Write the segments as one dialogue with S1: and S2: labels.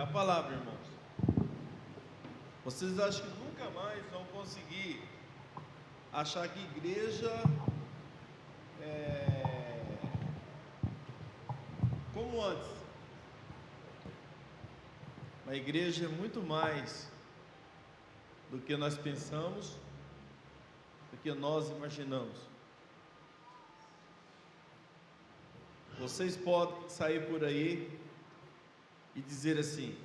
S1: a palavra, irmãos. Vocês acham que nunca mais vão conseguir achar que igreja é como antes. A igreja é muito mais do que nós pensamos, do que nós imaginamos. Vocês podem sair por aí e dizer assim: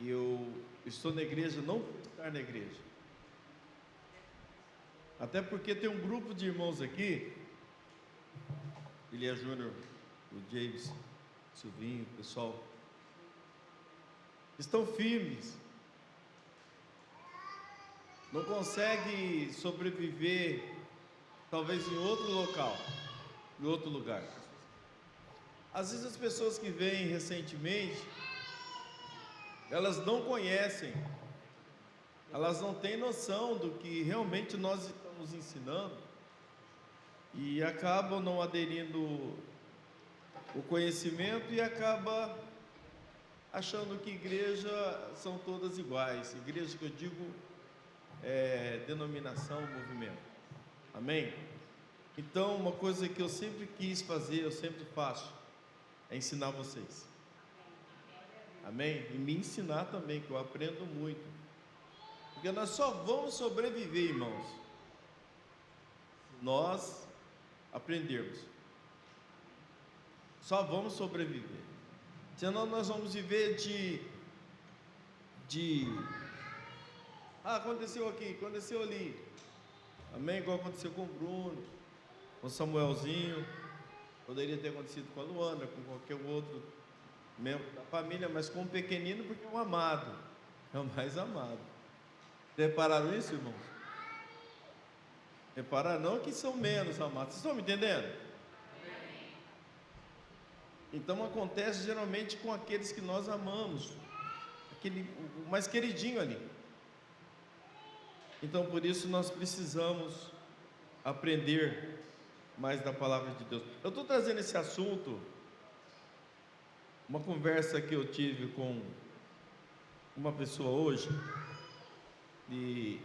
S1: eu estou na igreja, não vou estar na igreja. Até porque tem um grupo de irmãos aqui, Elia Júnior, o James, o Silvinho, o pessoal, estão firmes, não consegue sobreviver, talvez em outro local, em outro lugar. Às vezes as pessoas que vêm recentemente, elas não conhecem, elas não têm noção do que realmente nós estamos ensinando e acabam não aderindo o conhecimento e acaba achando que igreja são todas iguais. Igreja que eu digo é denominação, movimento. Amém? Então, uma coisa que eu sempre quis fazer, eu sempre faço, é ensinar vocês. Amém? E me ensinar também, que eu aprendo muito. Porque nós só vamos sobreviver, irmãos, se nós aprendermos. Só vamos sobreviver. Senão nós vamos viver aconteceu aqui, aconteceu ali. Amém? Igual aconteceu com o Bruno, com o Samuelzinho. Poderia ter acontecido com a Luana, com qualquer outro membro da família, mas com o pequenino, porque é o amado, é o mais amado. Repararam isso, irmãos? Repararam não que são menos amados. Vocês estão me entendendo? Então acontece geralmente com aqueles que nós amamos, o mais queridinho ali. Então por isso nós precisamos aprender mais da palavra de Deus. Eu estou trazendo esse assunto, uma conversa que eu tive com uma pessoa hoje, e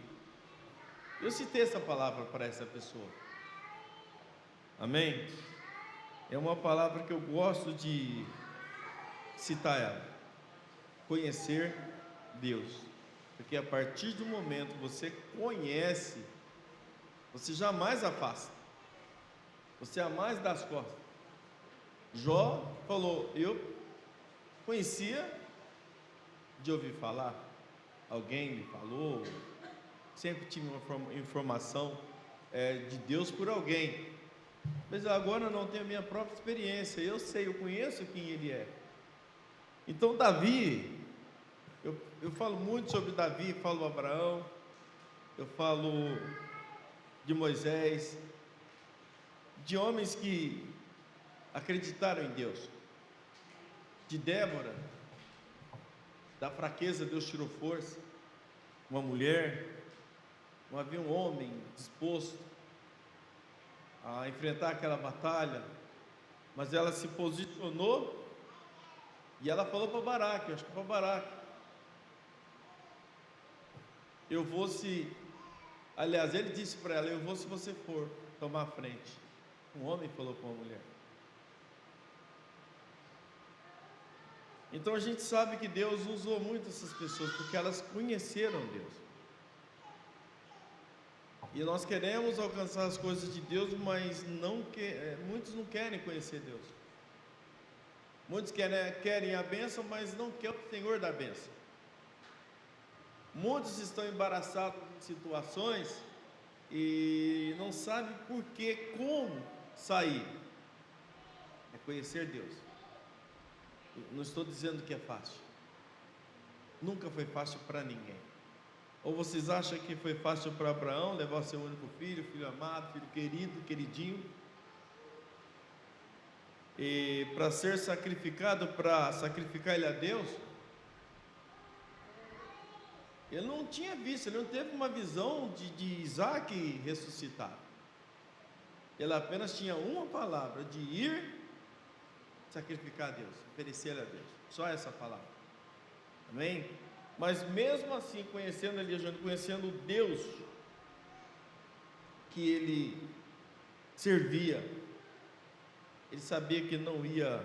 S1: eu citei essa palavra para essa pessoa. Amém? É uma palavra que eu gosto de citar ela: conhecer Deus. Porque a partir do momento que você conhece, você jamais afasta, você jamais dá as costas. Jó falou: eu conhecia de ouvir falar, alguém me falou, sempre tive uma informação de Deus por alguém, mas agora eu não tenho a minha própria experiência. Eu sei, eu conheço quem Ele é. Então Davi, eu falo muito sobre Davi, falo Abraão, eu falo de Moisés, de homens que acreditaram em Deus, de Débora, da fraqueza Deus tirou força, uma mulher, não havia um homem disposto a enfrentar aquela batalha, mas ela se posicionou e ela falou para Baraque, acho que para Baraque: eu vou se, aliás, ele disse para ela: eu vou se você for tomar a frente. Um homem falou para uma mulher. Então a gente sabe que Deus usou muito essas pessoas, porque elas conheceram Deus. E nós queremos alcançar as coisas de Deus, mas muitos não querem conhecer Deus. Muitos querem a bênção, mas não querem o Senhor da bênção. Muitos estão embaraçados em situações e não sabem por que, como sair. É conhecer Deus. Eu não estou dizendo que é fácil. Nunca foi fácil para ninguém. Ou vocês acham que foi fácil para Abraão levar o seu único filho, filho amado, filho querido, queridinho, e para ser sacrificado, para sacrificar ele a Deus? Ele não tinha visto, ele não teve uma visão de Isaac ressuscitado. Ele apenas tinha uma palavra: de ir sacrificar a Deus, oferecer a Deus. Só essa palavra. Amém? Mas mesmo assim, conhecendo ali, conhecendo o Deus que ele servia, ele sabia que não ia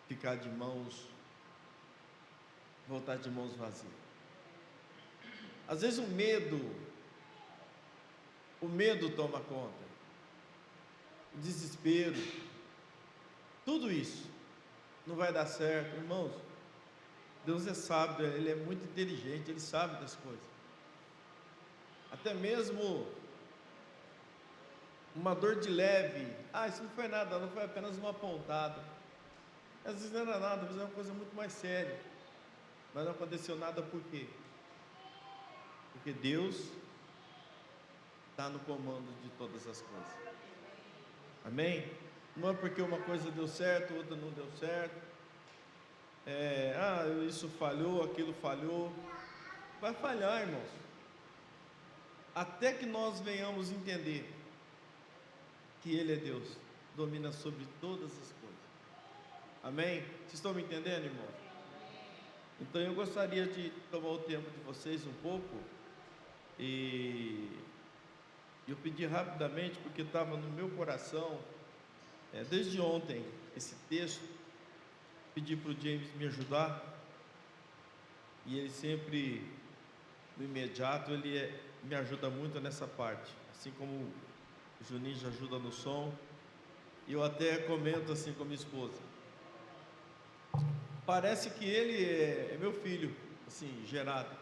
S1: ficar de mãos, voltar de mãos vazias. Às vezes o medo toma conta, o desespero, tudo isso não vai dar certo, irmãos. Deus é sábio, Ele é muito inteligente, Ele sabe das coisas. Até mesmo uma dor de leve, isso não foi nada, não foi apenas uma pontada. Às vezes não era nada, às vezes é uma coisa muito mais séria. Mas não aconteceu nada por quê? Porque Deus está no comando de todas as coisas. Amém? Não é porque uma coisa deu certo, outra não deu certo. Isso falhou, aquilo falhou. Vai falhar, irmãos. Até que nós venhamos entender que Ele é Deus, domina sobre todas as coisas. Amém? Vocês estão me entendendo, irmão? Então eu gostaria de tomar o tempo de vocês um pouco e eu pedi rapidamente, porque estava no meu coração, desde ontem, esse texto. Pedi para o James me ajudar, e ele sempre, no imediato, me ajuda muito nessa parte, assim como o Juninho já ajuda no som, e eu até comento assim com a minha esposa, parece que ele é meu filho, assim, gerado,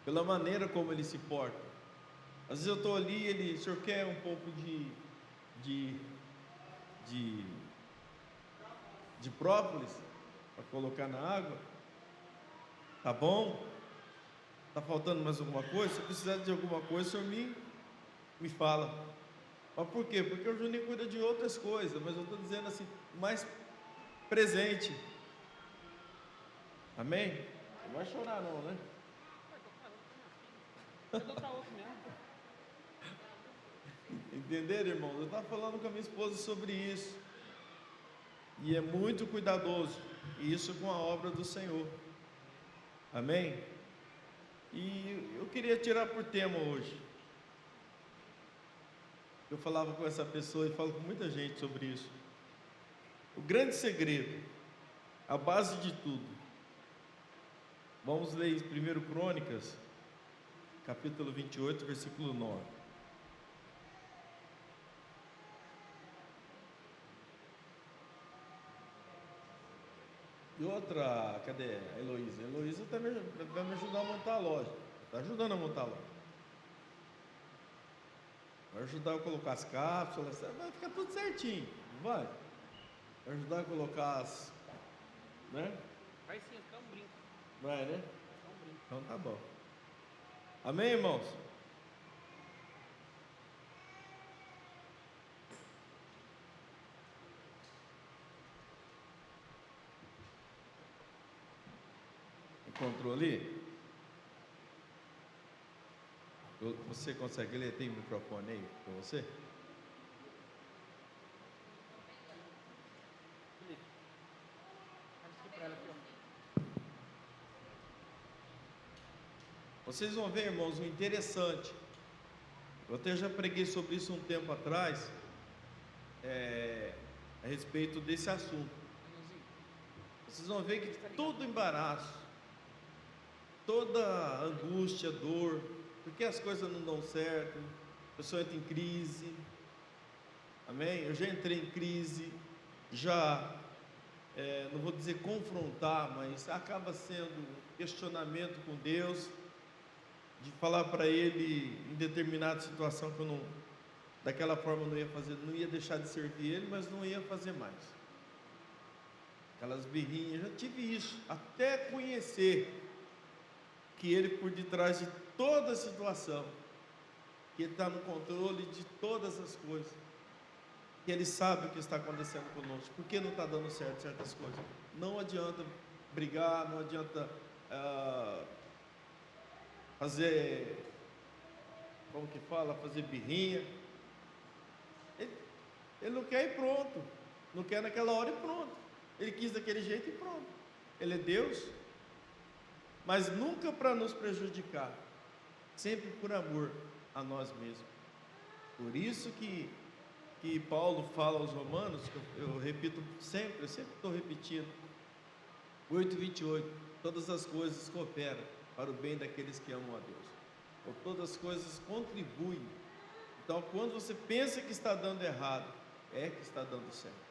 S1: pela maneira como ele se porta. Às vezes eu estou ali, o senhor quer um pouco de própolis para colocar na água? Tá bom? Tá faltando mais alguma coisa? Se precisar de alguma coisa, o senhor me fala. Mas por quê? Porque o Juninho cuida de outras coisas, mas eu estou dizendo assim, mais presente. Amém? Não vai chorar não, né? Entenderam, irmãos? Eu estava falando com a minha esposa sobre isso. E é muito cuidadoso. E isso com a obra do Senhor. Amém? E eu queria tirar por tema hoje. Eu falava com essa pessoa e falo com muita gente sobre isso. O grande segredo, a base de tudo. Vamos ler 1 Crônicas, capítulo 28, versículo 9. E outra, cadê a Heloísa? A Heloísa vai me ajudar a montar a loja. Está ajudando a montar a loja. Vai ajudar eu a colocar as cápsulas, vai ficar tudo certinho, não vai? Vai ajudar a colocar as, né?
S2: Vai sim, ficar um brinco.
S1: Vai, né? Então tá bom. Amém, irmãos? Encontrou ali? Você consegue ler? Tem microfone aí com você? Vocês vão ver, irmãos, o interessante. Eu até já preguei sobre isso um tempo atrás, a respeito desse assunto. Vocês vão ver que todo embaraço, toda angústia, dor, porque as coisas não dão certo, a pessoa entra em crise. Amém? Eu já entrei em crise, não vou dizer confrontar, mas acaba sendo um questionamento com Deus, de falar para Ele em determinada situação que eu não, daquela forma não ia fazer, não ia deixar de servir Ele, mas não ia fazer mais. Aquelas birrinhas, já tive isso, até conhecer que Ele por detrás de toda a situação, que Ele está no controle de todas as coisas, que Ele sabe o que está acontecendo conosco, porque não está dando certo certas coisas. Não adianta brigar, não adianta fazer, como que fala, fazer birrinha. Ele não quer ir pronto. Não quer naquela hora e pronto. Ele quis daquele jeito e pronto. Ele é Deus, mas nunca para nos prejudicar, sempre por amor a nós mesmos. Por isso que Paulo fala aos Romanos, que eu repito sempre, eu sempre estou repetindo, 8:28, todas as coisas cooperam para o bem daqueles que amam a Deus. Ou todas as coisas contribuem. Então, quando você pensa que está dando errado, é que está dando certo.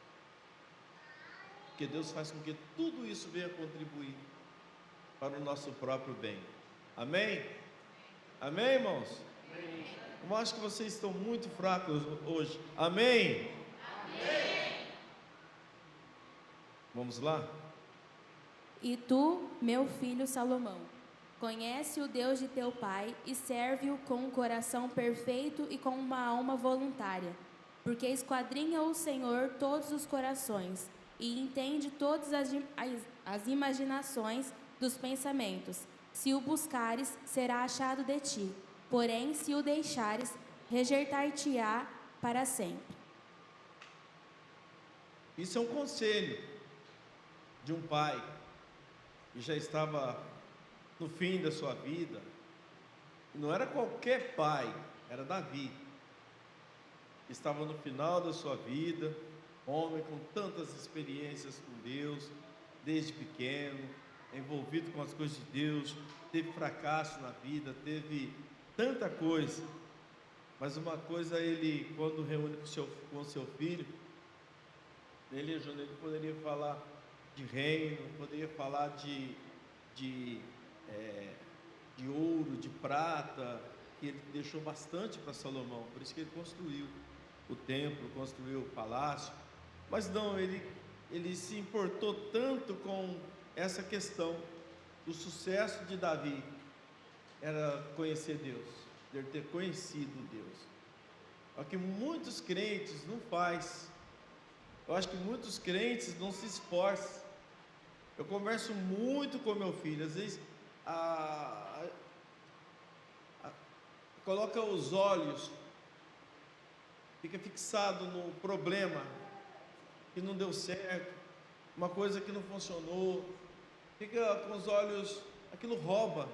S1: Porque Deus faz com que tudo isso venha contribuir para o nosso próprio bem. Amém? Amém, irmãos? Amém. Eu acho que vocês estão muito fracos hoje. Amém? Amém. Vamos lá?
S2: E tu, meu filho Salomão, conhece o Deus de teu pai e serve-o com um coração perfeito e com uma alma voluntária, porque esquadrinha o Senhor todos os corações e entende todas as imaginações dos pensamentos. Se o buscares, será achado de ti, porém, se o deixares, rejeitar-te-á para sempre.
S1: Isso é um conselho de um pai que já estava no fim da sua vida. Não era qualquer pai, era Davi. Estava no final da sua vida, homem com tantas experiências com Deus, desde pequeno, envolvido com as coisas de Deus, teve fracasso na vida, teve tanta coisa. Mas uma coisa ele, quando reúne com seu filho, ele poderia falar de reino, poderia falar de ouro, de prata, que ele deixou bastante para Salomão, por isso que ele construiu o templo, construiu o palácio. Mas não, ele se importou tanto com essa questão do sucesso de Davi, era conhecer Deus, ele ter conhecido Deus. Só que muitos crentes não faz. Eu acho que muitos crentes não se esforçam. Eu converso muito com meu filho, às vezes coloca os olhos, fica fixado no problema que não deu certo, uma coisa que não funcionou, fica com os olhos, aquilo rouba,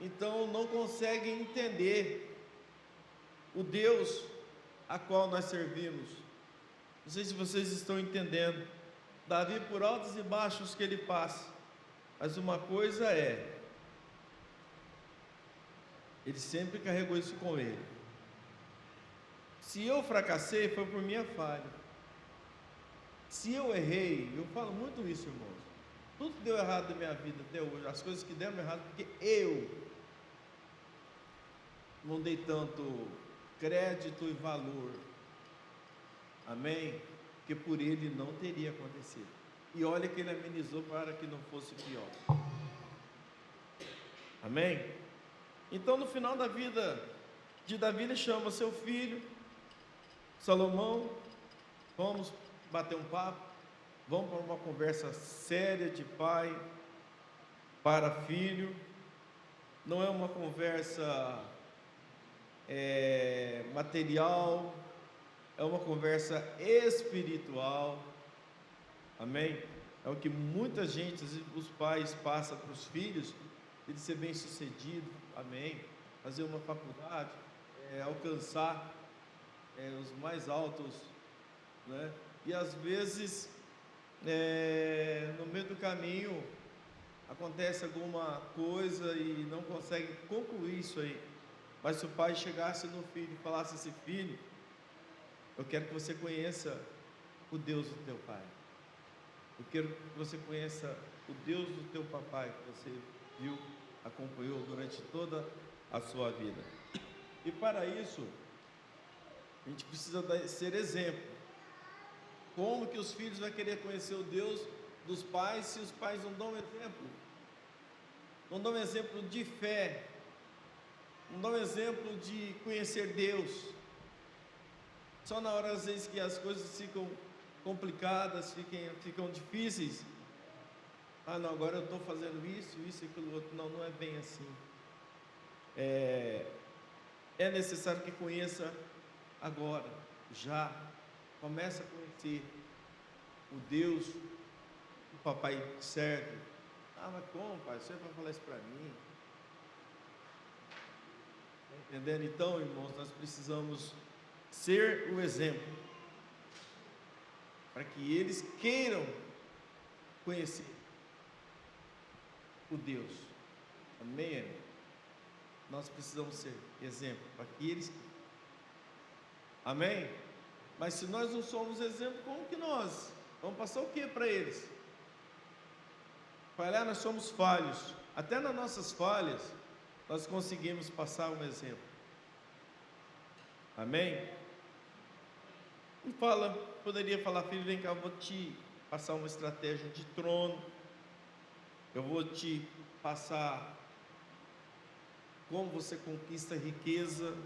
S1: então não consegue entender o Deus a qual nós servimos. Não sei se vocês estão entendendo. Davi, por altos e baixos que ele passa, mas uma coisa é, ele sempre carregou isso com ele. Se eu fracassei, foi por minha falha. Se eu errei, eu falo muito isso, irmãos. Tudo que deu errado na minha vida até hoje, as coisas que deram errado, porque eu não dei tanto crédito e valor. Amém? Que por ele não teria acontecido. E olha que ele amenizou para que não fosse pior. Amém? Então, no final da vida de Davi, ele chama seu filho, Salomão, vamos bater um papo, vamos para uma conversa séria de pai para filho. Não é uma conversa material, é uma conversa espiritual. Amém? É o que muita gente, os pais passam para os filhos, ele ser bem sucedido, amém? Fazer uma faculdade, alcançar os mais altos, né? E às vezes, no meio do caminho, acontece alguma coisa e não consegue concluir isso aí. Mas se o pai chegasse no filho e falasse assim: filho, eu quero que você conheça o Deus do teu pai. Eu quero que você conheça o Deus do teu papai, que você viu, acompanhou durante toda a sua vida. E para isso, a gente precisa ser exemplo. Como que os filhos vão querer conhecer o Deus dos pais se os pais não dão exemplo? Não dão exemplo de fé, não dão exemplo de conhecer Deus. Só na hora, às vezes, que as coisas ficam complicadas, ficam difíceis. Ah, não, agora eu estou fazendo isso e aquilo outro. Não, não é bem assim. É necessário que conheça agora, já. Começa a conhecer ser o Deus que o papai serve. Ah, mas como, pai? Você vai falar isso para mim? Tá entendendo? Então, irmãos, nós precisamos ser o exemplo para que eles queiram conhecer o Deus. Amém? Nós precisamos ser exemplo para que eles. Amém? Mas se nós não somos exemplo, como que nós vamos passar o que para eles? Falhar, nós somos falhos. Até nas nossas falhas, nós conseguimos passar um exemplo. Amém? E poderia falar, filho, vem cá, eu vou te passar uma estratégia de trono. Eu vou te passar como você conquista riqueza,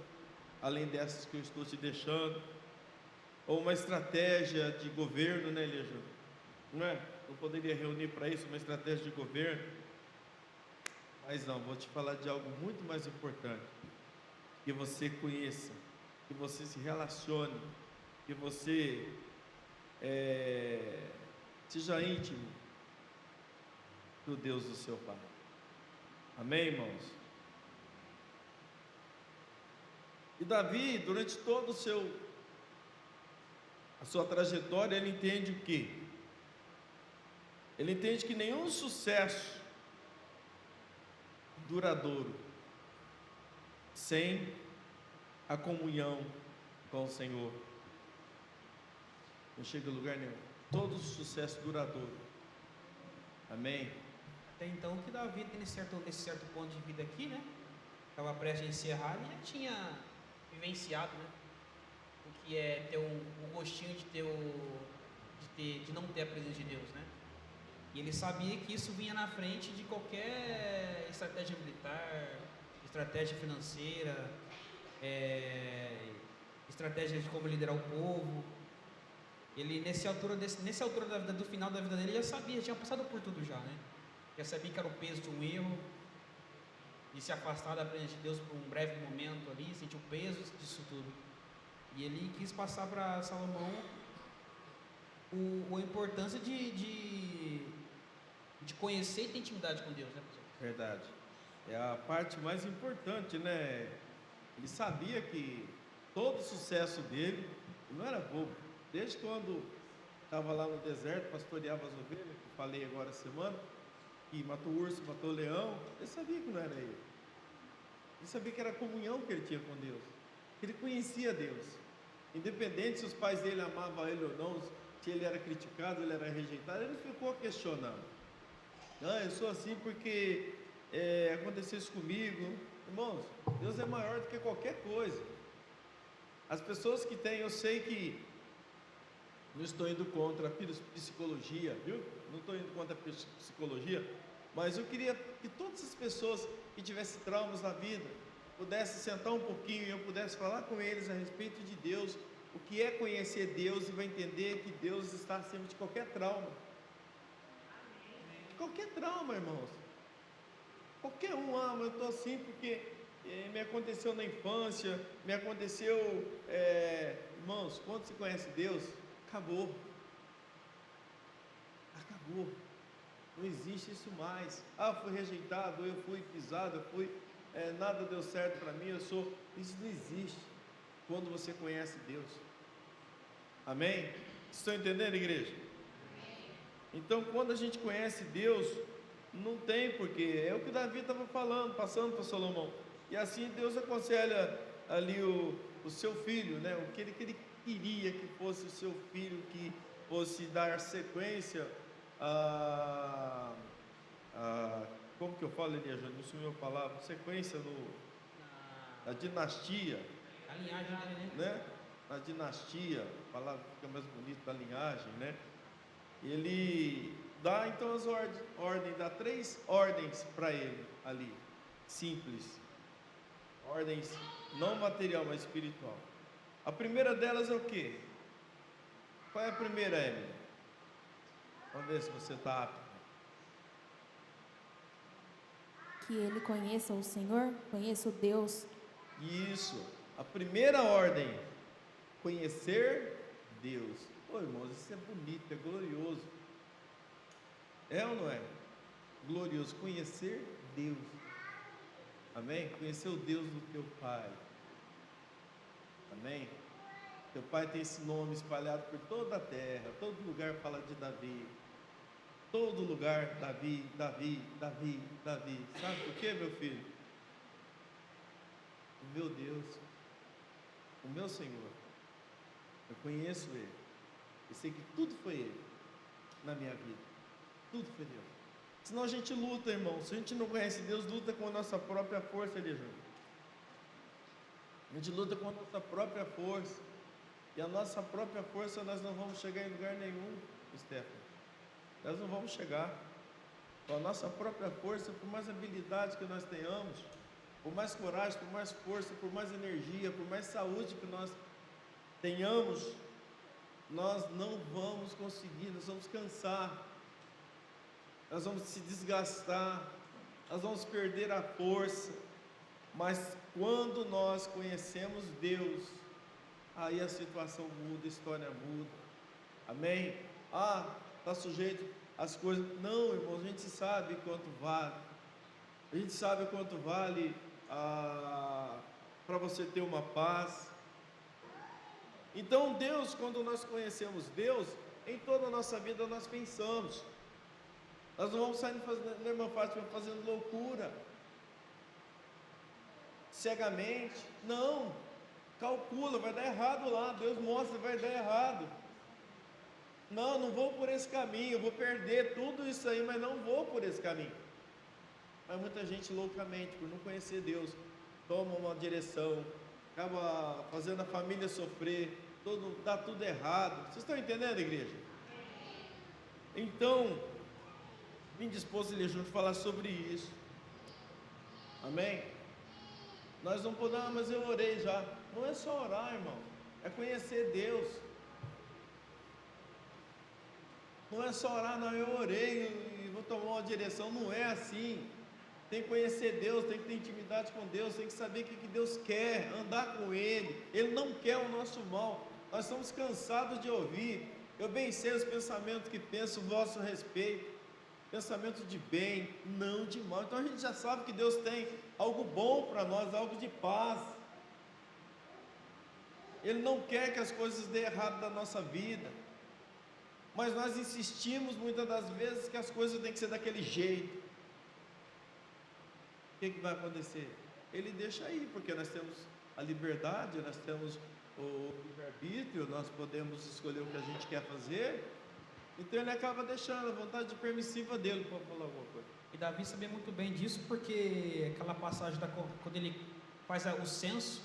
S1: além dessas que eu estou te deixando. Ou uma estratégia de governo, né, Elias? Não é? Eu poderia reunir para isso uma estratégia de governo. Mas não, vou te falar de algo muito mais importante. Que você conheça, que você se relacione, que você seja íntimo do Deus do seu Pai. Amém, irmãos? E Davi, durante todo a sua trajetória, ele entende o quê? Ele entende que nenhum sucesso duradouro sem a comunhão com o Senhor não chega a lugar nenhum. Todo sucesso duradouro. Amém?
S3: Até então que Davi tem nesse certo ponto de vida aqui, né? Estava prestes a encerrar e já tinha vivenciado, né? O que é ter o gostinho de não ter a presença de Deus, né? E ele sabia que isso vinha na frente de qualquer estratégia militar, estratégia financeira, estratégia de como liderar o povo. Ele, nessa altura da vida, do final da vida dele, já sabia, já tinha passado por tudo já, né? Já sabia que era o peso de um erro, de se afastar da presença de Deus por um breve momento ali, sentir o peso disso tudo. E ele quis passar para Salomão a importância de conhecer e ter intimidade com Deus, né, pessoal?
S1: Verdade. É a parte mais importante, né? Ele sabia que todo o sucesso dele não era bobo. Desde quando estava lá no deserto, pastoreava as ovelhas, que falei agora semana, que matou urso, matou leão, ele sabia que não era ele. Ele sabia que era a comunhão que ele tinha com Deus, que ele conhecia Deus. Independente se os pais dele amavam ele ou não, se ele era criticado, ele era rejeitado, ele não ficou questionando. Ah, eu sou assim porque aconteceu isso comigo. Irmãos, Deus é maior do que qualquer coisa. As pessoas que têm, eu sei que não estou indo contra a psicologia, viu? Não estou indo contra a psicologia, mas eu queria que todas as pessoas que tivessem traumas na vida pudessem sentar um pouquinho e eu pudesse falar com eles a respeito de Deus, o que é conhecer Deus e vai entender que Deus está acima de qualquer trauma. De qualquer trauma, irmãos. Qualquer um, eu estou assim porque me aconteceu na infância, me aconteceu, irmãos, quando se conhece Deus, acabou. Não existe isso mais. Eu fui rejeitado, eu fui pisado, nada deu certo para mim, isso não existe quando você conhece Deus. Amém? Estão entendendo, igreja? Então, quando a gente conhece Deus, não tem porquê. É o que Davi estava passando para Salomão. E assim Deus aconselha ali o seu filho, né? O que ele queria que fosse o seu filho, que fosse dar sequência como que eu falo, Elias? Não sumiu a palavra, sequência na dinastia.
S3: A linhagem dele,
S1: né? Na dinastia, a palavra fica mais bonita, da linhagem, né? Ele dá então as ordens, dá 3 ordens para ele ali, simples, ordens não material, mas espiritual. A primeira delas é o quê? Qual é a primeira, Emily? Vamos ver se você está apto.
S2: Que ele conheça o Senhor, conheça o Deus.
S1: Isso, a primeira ordem, conhecer Deus. Ô irmãos, isso é bonito, é glorioso. É ou não é? Glorioso conhecer Deus. Amém? Conhecer o Deus do teu pai. Amém? Teu pai tem esse nome espalhado por toda a terra, todo lugar fala de Davi. Todo lugar, Davi, Davi, Davi, Davi. Sabe por quê, meu filho? O meu Deus, o meu Senhor, eu conheço Ele. Eu sei que tudo foi Ele na minha vida. Tudo foi Deus. Senão a gente luta, irmão. Se a gente não conhece Deus, luta com a nossa própria força, ele ajuda. A gente luta com a nossa própria força. E a nossa própria força nós não vamos chegar em lugar nenhum, Stephanie. Nós não vamos chegar. Com a nossa própria força, por mais habilidade que nós tenhamos, por mais coragem, por mais força, por mais energia, por mais saúde que nós tenhamos, nós não vamos conseguir, nós vamos cansar, nós vamos se desgastar, nós vamos perder a força. Mas quando nós conhecemos Deus, aí a situação muda, a história muda. Amém? Está sujeito às coisas. Não, irmãos, a gente sabe quanto vale. A gente sabe quanto vale para você ter uma paz. Então Deus, quando nós conhecemos Deus, em toda a nossa vida nós pensamos. Nós não vamos sair fazendo, irmã Fátima, fazendo loucura, cegamente. Não, calcula, vai dar errado lá. Deus mostra, vai dar errado. Não vou por esse caminho, vou perder tudo isso aí, mas não vou por esse caminho. Mas muita gente loucamente, por não conhecer Deus, toma uma direção, acaba fazendo a família sofrer, dá tudo errado. Vocês estão entendendo, igreja? Então, vim disposto a junto falar sobre isso. Amém? Nós não podemos, mas eu orei já. Não é só orar, irmão, é conhecer Deus. Não é só orar, não, eu orei e vou tomar uma direção. Não é assim. Tem que conhecer Deus, tem que ter intimidade com Deus, tem que saber o que Deus quer, andar com Ele. Ele não quer o nosso mal. Nós estamos cansados de ouvir. Eu bem sei os pensamentos que penso a vosso respeito. Pensamento de bem, não de mal. Então a gente já sabe que Deus tem algo bom para nós, algo de paz. Ele não quer que as coisas dêem errado na nossa vida. Mas nós insistimos muitas das vezes que as coisas têm que ser daquele jeito. O que vai acontecer? Ele deixa aí, porque nós temos a liberdade, nós temos o livre-arbítrio, nós podemos escolher o que a gente quer fazer. Então ele acaba deixando a vontade permissiva dele para falar alguma coisa.
S3: E Davi sabia muito bem disso, porque aquela passagem quando ele faz o censo,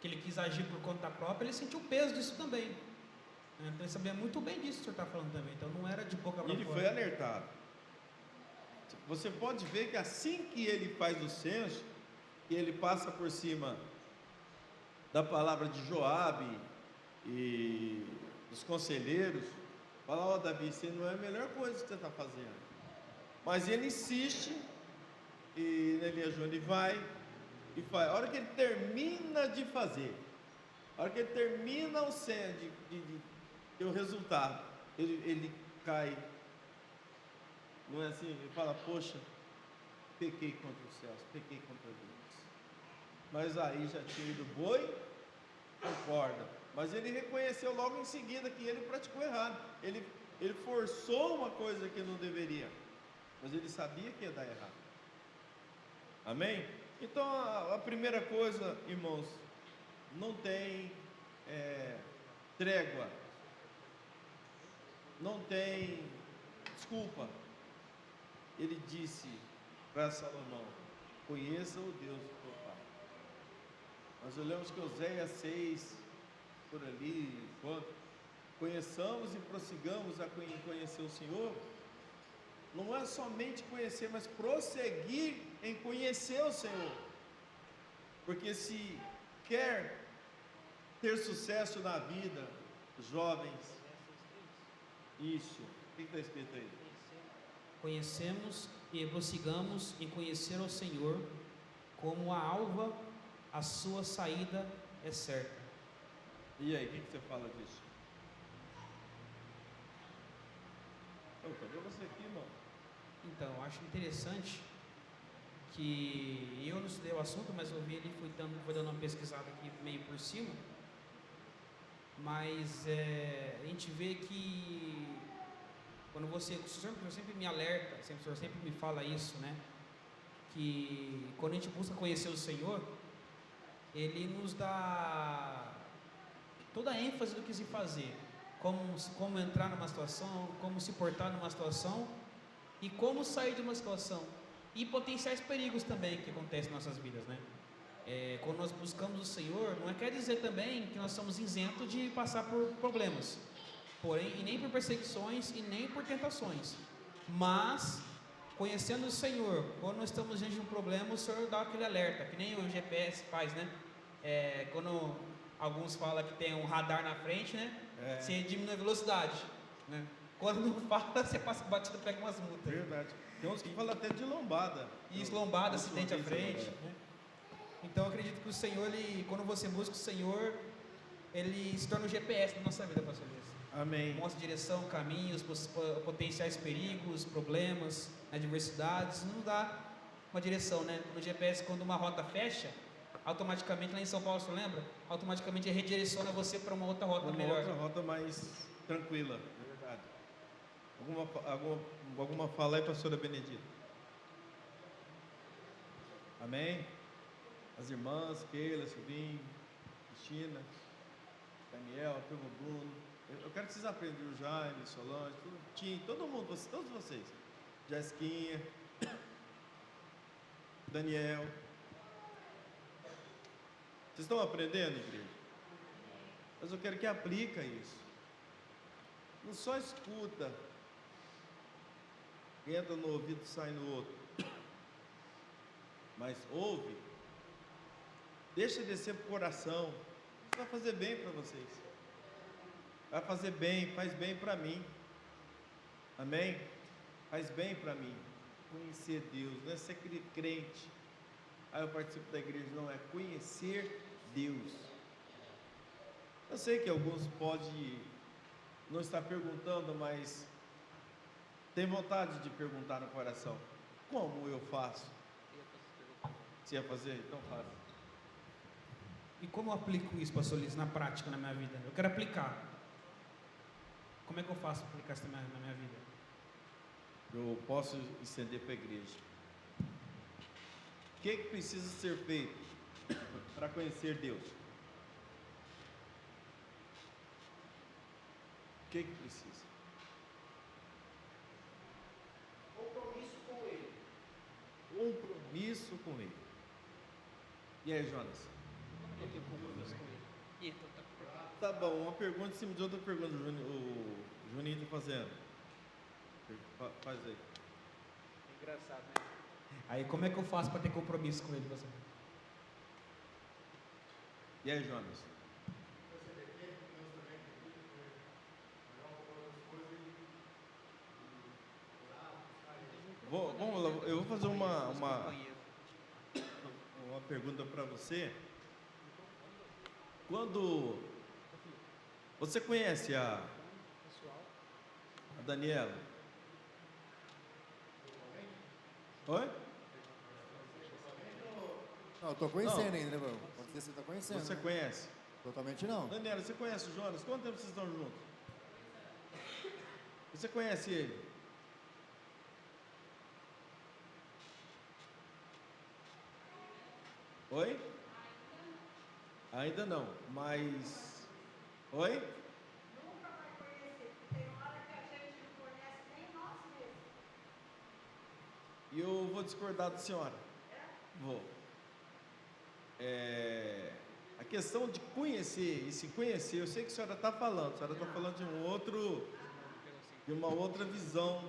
S3: que ele quis agir por conta própria, ele sentiu o peso disso também. Então ele sabia muito bem disso que o senhor está falando também. Então não era de boca para fora.
S1: Ele foi alertado. Você pode ver que assim que ele faz o censo, que ele passa por cima da palavra de Joabe e dos conselheiros, fala: Davi, você não é a melhor coisa que você está fazendo. Mas ele insiste, e ele vai e faz. A hora que ele termina de fazer, a hora que ele termina o censo, o resultado, ele cai. Não é assim? Ele fala: poxa, pequei contra os céus, pequei contra Deus. Mas aí já tinha ido boi, concorda. Mas ele reconheceu logo em seguida que ele praticou errado. Ele forçou uma coisa que não deveria, mas ele sabia que ia dar errado. Amém? Então a primeira coisa, irmãos, não tem trégua, não tem desculpa. Ele disse para Salomão: conheça o Deus do teu pai. Nós olhamos que Oséias 6, por ali, conheçamos e prossigamos a conhecer o Senhor. Não é somente conhecer, mas prosseguir em conhecer o Senhor. Porque se quer ter sucesso na vida, jovens, isso, o que está escrito aí?
S3: Conhecemos e prossigamos em conhecer o Senhor, como a alva, a sua saída é certa.
S1: E aí, o que você fala disso? Cadê você aqui, irmão?
S3: Então, eu acho interessante que eu não estudei o assunto, mas eu vi ele, fui dando uma pesquisada aqui meio por cima, mas a gente vê que quando o Senhor sempre me alerta, o Senhor sempre me fala isso, né? Que quando a gente busca conhecer o Senhor, Ele nos dá toda a ênfase do que se fazer, como entrar numa situação, como se portar numa situação e como sair de uma situação, e potenciais perigos também que acontecem em nossas vidas, né? Quando nós buscamos o Senhor, não quer dizer também que nós somos isentos de passar por problemas, porém, e nem por perseguições e nem por tentações, mas conhecendo o Senhor, quando nós estamos diante de um problema, o Senhor dá aquele alerta, que nem o GPS faz, né? Quando alguns falam que tem um radar na frente, né? Você diminui a velocidade, né? Quando não fala, você passa batida, pega umas multas.
S1: Verdade. Tem uns que falam até de lombada.
S3: Isso, lombada,
S1: Eu
S3: acidente à
S1: sou
S3: frente,
S1: desse,
S3: né? Então eu acredito que o Senhor, quando você busca o Senhor, Ele se torna o GPS da nossa vida, pastor Luiz.
S1: Amém.
S3: Mostra direção, caminhos, potenciais perigos, problemas, adversidades, nos dá uma direção, né? No GPS, quando uma rota fecha, automaticamente, lá em São Paulo, você lembra? Automaticamente ele redireciona você para uma outra rota melhor.
S1: Outra rota mais tranquila, é verdade. Alguma fala aí, pastora Benedita? Amém? As irmãs, Keila, Silvinho, Cristina, Daniel, turma Bruno. Eu quero que vocês aprendam, o Jaime, Solange, Tim, todo mundo, todos vocês. Jesquinha, Daniel. Vocês estão aprendendo, igreja? Mas eu quero que aplique isso. Não só escuta, entra no ouvido e sai no outro. Mas ouve, deixa descer para o coração. Isso vai fazer bem para vocês. Vai fazer bem, faz bem para mim. Amém? Faz bem para mim. Conhecer Deus, não é ser crente. Aí eu participo da igreja, não, é conhecer Deus. Eu sei que alguns podem não estar perguntando, mas tem vontade de perguntar no coração: como eu faço? Você ia fazer? Então faça.
S3: E como eu aplico isso, pastor Luiz, na prática, na minha vida? Eu quero aplicar. Como é que eu faço para aplicar isso na minha vida?
S1: Eu posso estender para a igreja. O que precisa ser feito para conhecer Deus? O que precisa? Compromisso com Ele. Compromisso com Ele. E aí, Jonas?
S3: Eu tenho compromisso com Ele.
S1: Tá bom, uma pergunta em cima de outra pergunta, o Juninho está fazendo. Faz aí.
S3: Engraçado, né? Aí como é que eu faço para ter compromisso com Ele, pastor?
S1: E aí, Jonas? Vamos lá, eu vou fazer uma pergunta para você. Quando você conhece a Daniela? Oi?
S4: Não, eu tô conhecendo ainda, né, meu? Pode ser que você tá conhecendo.
S1: Você
S4: né?
S1: conhece?
S4: Totalmente não.
S1: Daniela, você conhece o Jonas? Quanto tempo vocês estão juntos? Você conhece ele? Oi? Ainda não, mas... Oi?
S5: Nunca vai conhecer, porque tem hora que a gente não conhece nem nós mesmos.
S1: E eu vou discordar da senhora. Vou. A questão de conhecer e se conhecer, eu sei que a senhora está falando, a senhora está falando de uma outra visão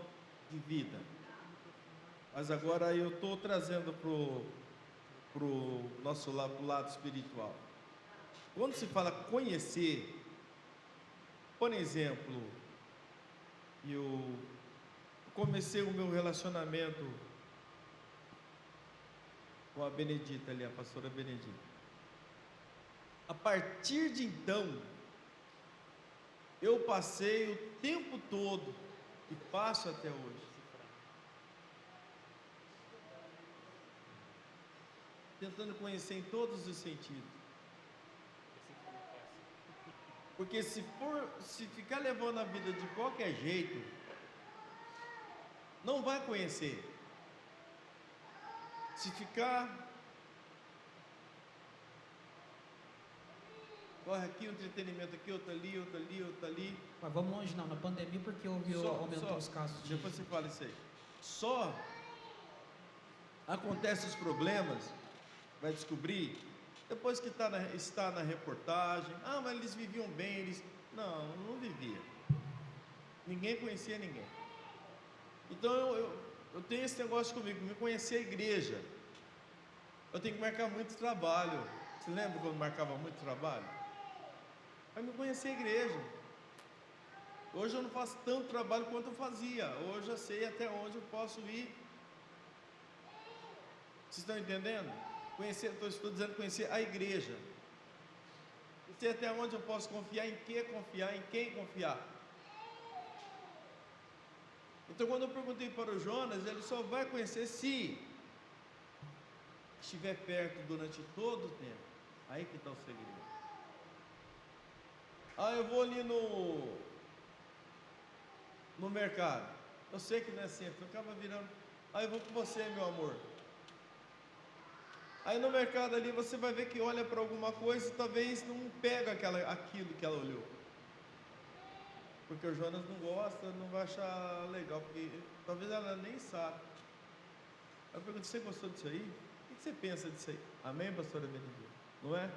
S1: de vida. Mas agora eu estou trazendo para o nosso lado, pro lado espiritual. Quando se fala conhecer, por exemplo, eu comecei o meu relacionamento com a Benedita ali, a pastora Benedita. A partir de então, eu passei o tempo todo, e espaço até hoje. Tentando conhecer em todos os sentidos. Porque se ficar levando a vida de qualquer jeito, não vai conhecer. Se ficar, corre aqui, um entretenimento aqui, outro ali, outro ali, outro ali.
S3: Mas vamos longe não, na pandemia porque aumentou os casos.
S1: Depois você fala isso aí. Só acontece os problemas, vai descobrir, depois que está na reportagem. Ah, mas eles viviam bem, não vivia. Ninguém conhecia ninguém. Então eu tenho esse negócio comigo, me conhecer a igreja. Eu tenho que marcar muito trabalho. Você lembra quando marcava muito trabalho? Para me conhecer a igreja. Hoje eu não faço tanto trabalho quanto eu fazia. Hoje eu sei até onde eu posso ir. Vocês estão entendendo? Estou dizendo conhecer a igreja. Eu sei até onde eu posso confiar, em quem confiar. Então quando eu perguntei para o Jonas, ele só vai conhecer se estiver perto durante todo o tempo. Aí que está o segredo. Ah, eu vou ali no mercado. Eu sei que não é sempre, eu acaba virando. Aí eu vou com você, meu amor. Aí no mercado ali você vai ver que olha para alguma coisa e talvez não pega aquilo que ela olhou. Porque o Jonas não gosta, não vai achar legal, porque talvez ela nem sabe. Aí eu pergunto, você gostou disso aí? O que você pensa disso aí? Amém, pastora Benedita? Não é?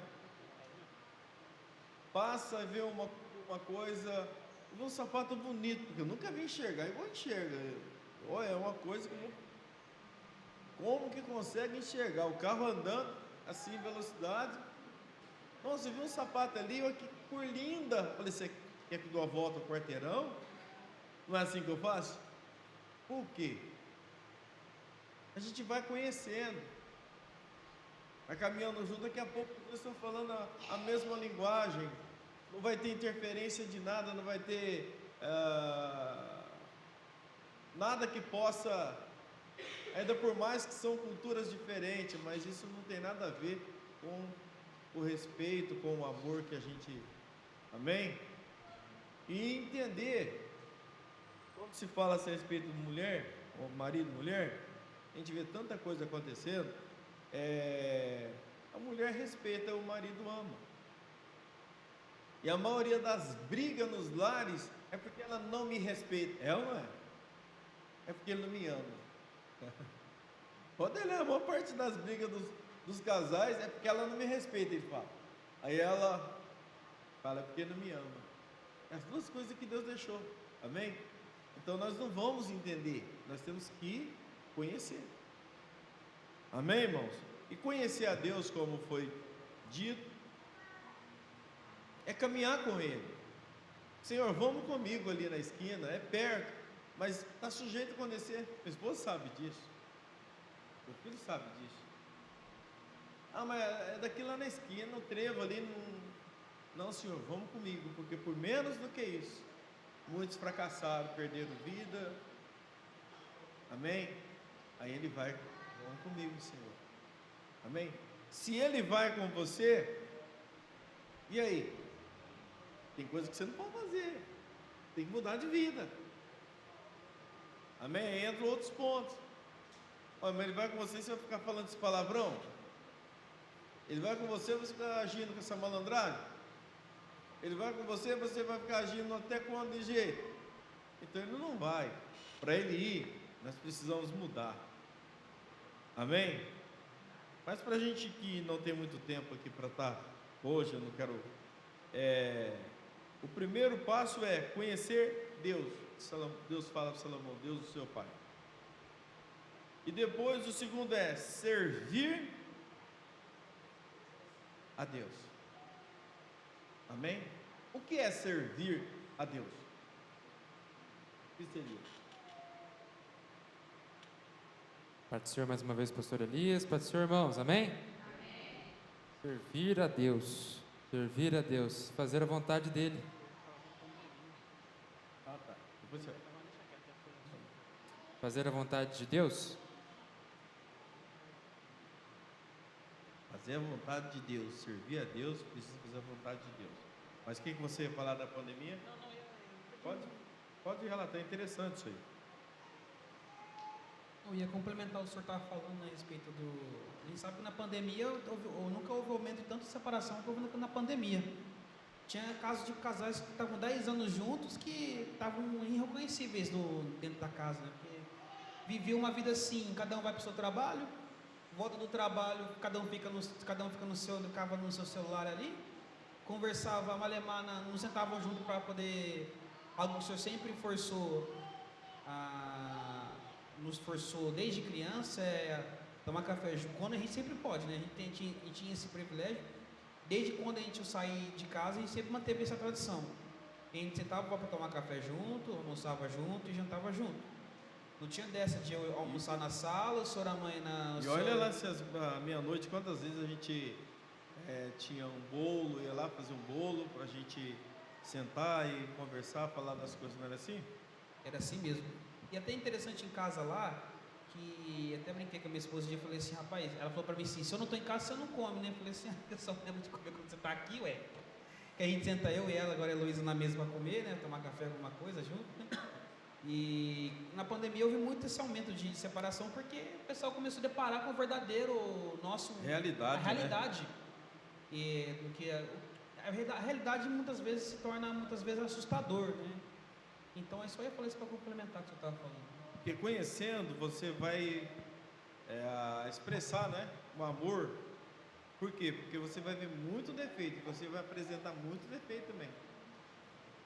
S1: Passa e vê uma coisa, vê um sapato bonito, porque eu nunca vi enxergar, igual enxerga. Olha, é uma coisa que como que consegue enxergar? O carro andando assim em velocidade. Nossa, viu um sapato ali, olha que cor linda. Falei, você quer que eu dou a volta ao quarteirão? Não é assim que eu faço? Por quê? A gente vai conhecendo, vai caminhando junto, daqui a pouco eles estão falando a mesma linguagem, não vai ter interferência de nada, não vai ter nada que possa, ainda por mais que são culturas diferentes, mas isso não tem nada a ver com o respeito, com o amor que a gente, amém? E entender, quando se fala a respeito de mulher, ou marido e mulher, a gente vê tanta coisa acontecendo, a mulher respeita, o marido ama. E a maioria das brigas nos lares é porque ela não me respeita. É ou não é? É porque ele não me ama. Pode olhar, a maior parte das brigas dos casais é porque ela não me respeita, ele fala. Aí ela fala, é porque não me ama. É as duas coisas que Deus deixou. Amém? Então nós não vamos entender, nós temos que conhecer. Amém, irmãos? E conhecer a Deus, como foi dito, é caminhar com Ele. Senhor, vamos comigo ali na esquina, é perto, mas está sujeito a acontecer. Minha esposa sabe disso, meu filho sabe disso. Ah, mas é daqui lá na esquina, no trevo ali. Não, Senhor, vamos comigo, porque por menos do que isso, muitos fracassaram, perderam vida. Amém? Aí Ele vai, vamos comigo, Senhor. Amém? Se Ele vai com você, e aí? Tem coisa que você não pode fazer, tem que mudar de vida. Amém? Aí entram outros pontos. Olha, mas Ele vai com você, você vai ficar falando esse palavrão? Ele vai com você, você vai ficar agindo com essa malandragem? Ele vai com você, você vai ficar agindo até quando de jeito? Então Ele não vai. Para Ele ir, nós precisamos mudar. Amém? Mas para a gente que não tem muito tempo aqui para estar hoje, eu não quero. O primeiro passo é conhecer Deus. Deus fala para Salomão, Deus do seu pai. E depois o segundo é servir a Deus. Amém? O que é servir a Deus? O que seria?
S6: Pai do Senhor, mais uma vez, pastor Elias, Pai do Senhor, irmãos, amém? Amém. Servir a Deus, fazer a vontade dele.
S1: Ah, tá. Depois você...
S6: Fazer a vontade de Deus?
S1: Fazer a vontade de Deus, servir a Deus, precisa fazer a vontade de Deus. Mas o que você ia falar da pandemia? Pode relatar, é interessante isso aí.
S3: Eu ia complementar o que o senhor estava falando a respeito do... A gente sabe que na pandemia nunca houve aumento de tanta separação que houve na pandemia. Tinha casos de casais que estavam 10 anos juntos que estavam irreconhecíveis dentro da casa, né? Porque viviam uma vida assim, cada um vai para o seu trabalho, volta do trabalho, cada um fica no seu, ficava no seu celular ali, conversava, malemar, não sentavam junto para poder... Algo que o senhor sempre nos forçou desde criança tomar café junto, quando a gente sempre pode, né? A gente tinha esse privilégio, desde quando a gente saiu de casa, a gente sempre manteve essa tradição. A gente sentava para tomar café junto, almoçava junto e jantava junto. Não tinha dessa de eu almoçar na sala, o senhor a mãe na...
S1: E olha lá, se à meia-noite, quantas vezes a gente tinha um bolo, ia lá fazer um bolo para a gente sentar e conversar, falar das coisas, não era assim?
S3: Era assim mesmo. E até interessante em casa lá, que até brinquei com a minha esposa um dia, falei assim, rapaz, ela falou pra mim assim, se eu não tô em casa, você não come, né? Eu falei assim, eu só lembro de comer quando você tá aqui, ué. Que a gente senta eu e ela, agora a Heloísa na mesa pra comer, né? Tomar café, alguma coisa junto, né? E na pandemia houve muito esse aumento de separação, porque o pessoal começou a deparar com o verdadeiro nosso...
S1: Realidade,
S3: a realidade. E do que a realidade muitas vezes se torna assustador, né? Então é só eu falar isso para complementar o que você estava falando.
S1: Porque conhecendo, você vai expressar, né, o amor. Por quê? Porque você vai ver muito defeito, você vai apresentar muito defeito também.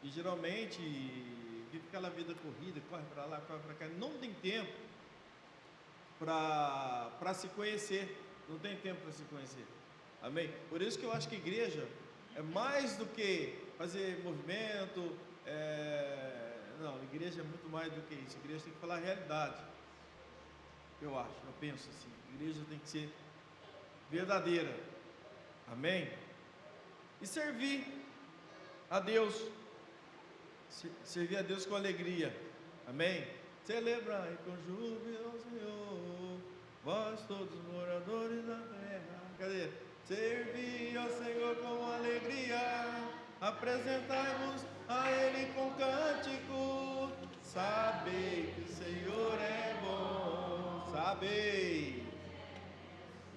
S1: E geralmente vive aquela vida corrida, corre para lá, corre para cá, não tem tempo para se conhecer, não tem tempo para se conhecer. Amém? Por isso que eu acho que igreja é mais do que fazer movimento, não, igreja é muito mais do que isso. Igreja tem que falar a realidade. Eu penso assim, igreja tem que ser verdadeira. Amém? E servir a Deus. Servir a Deus com alegria. Amém? Celebrai com júbilo ao Senhor, vós todos moradores da terra. Cadê? Servir ao Senhor com alegria, apresentai-vos a Ele com cântico. Sabei que o Senhor é bom.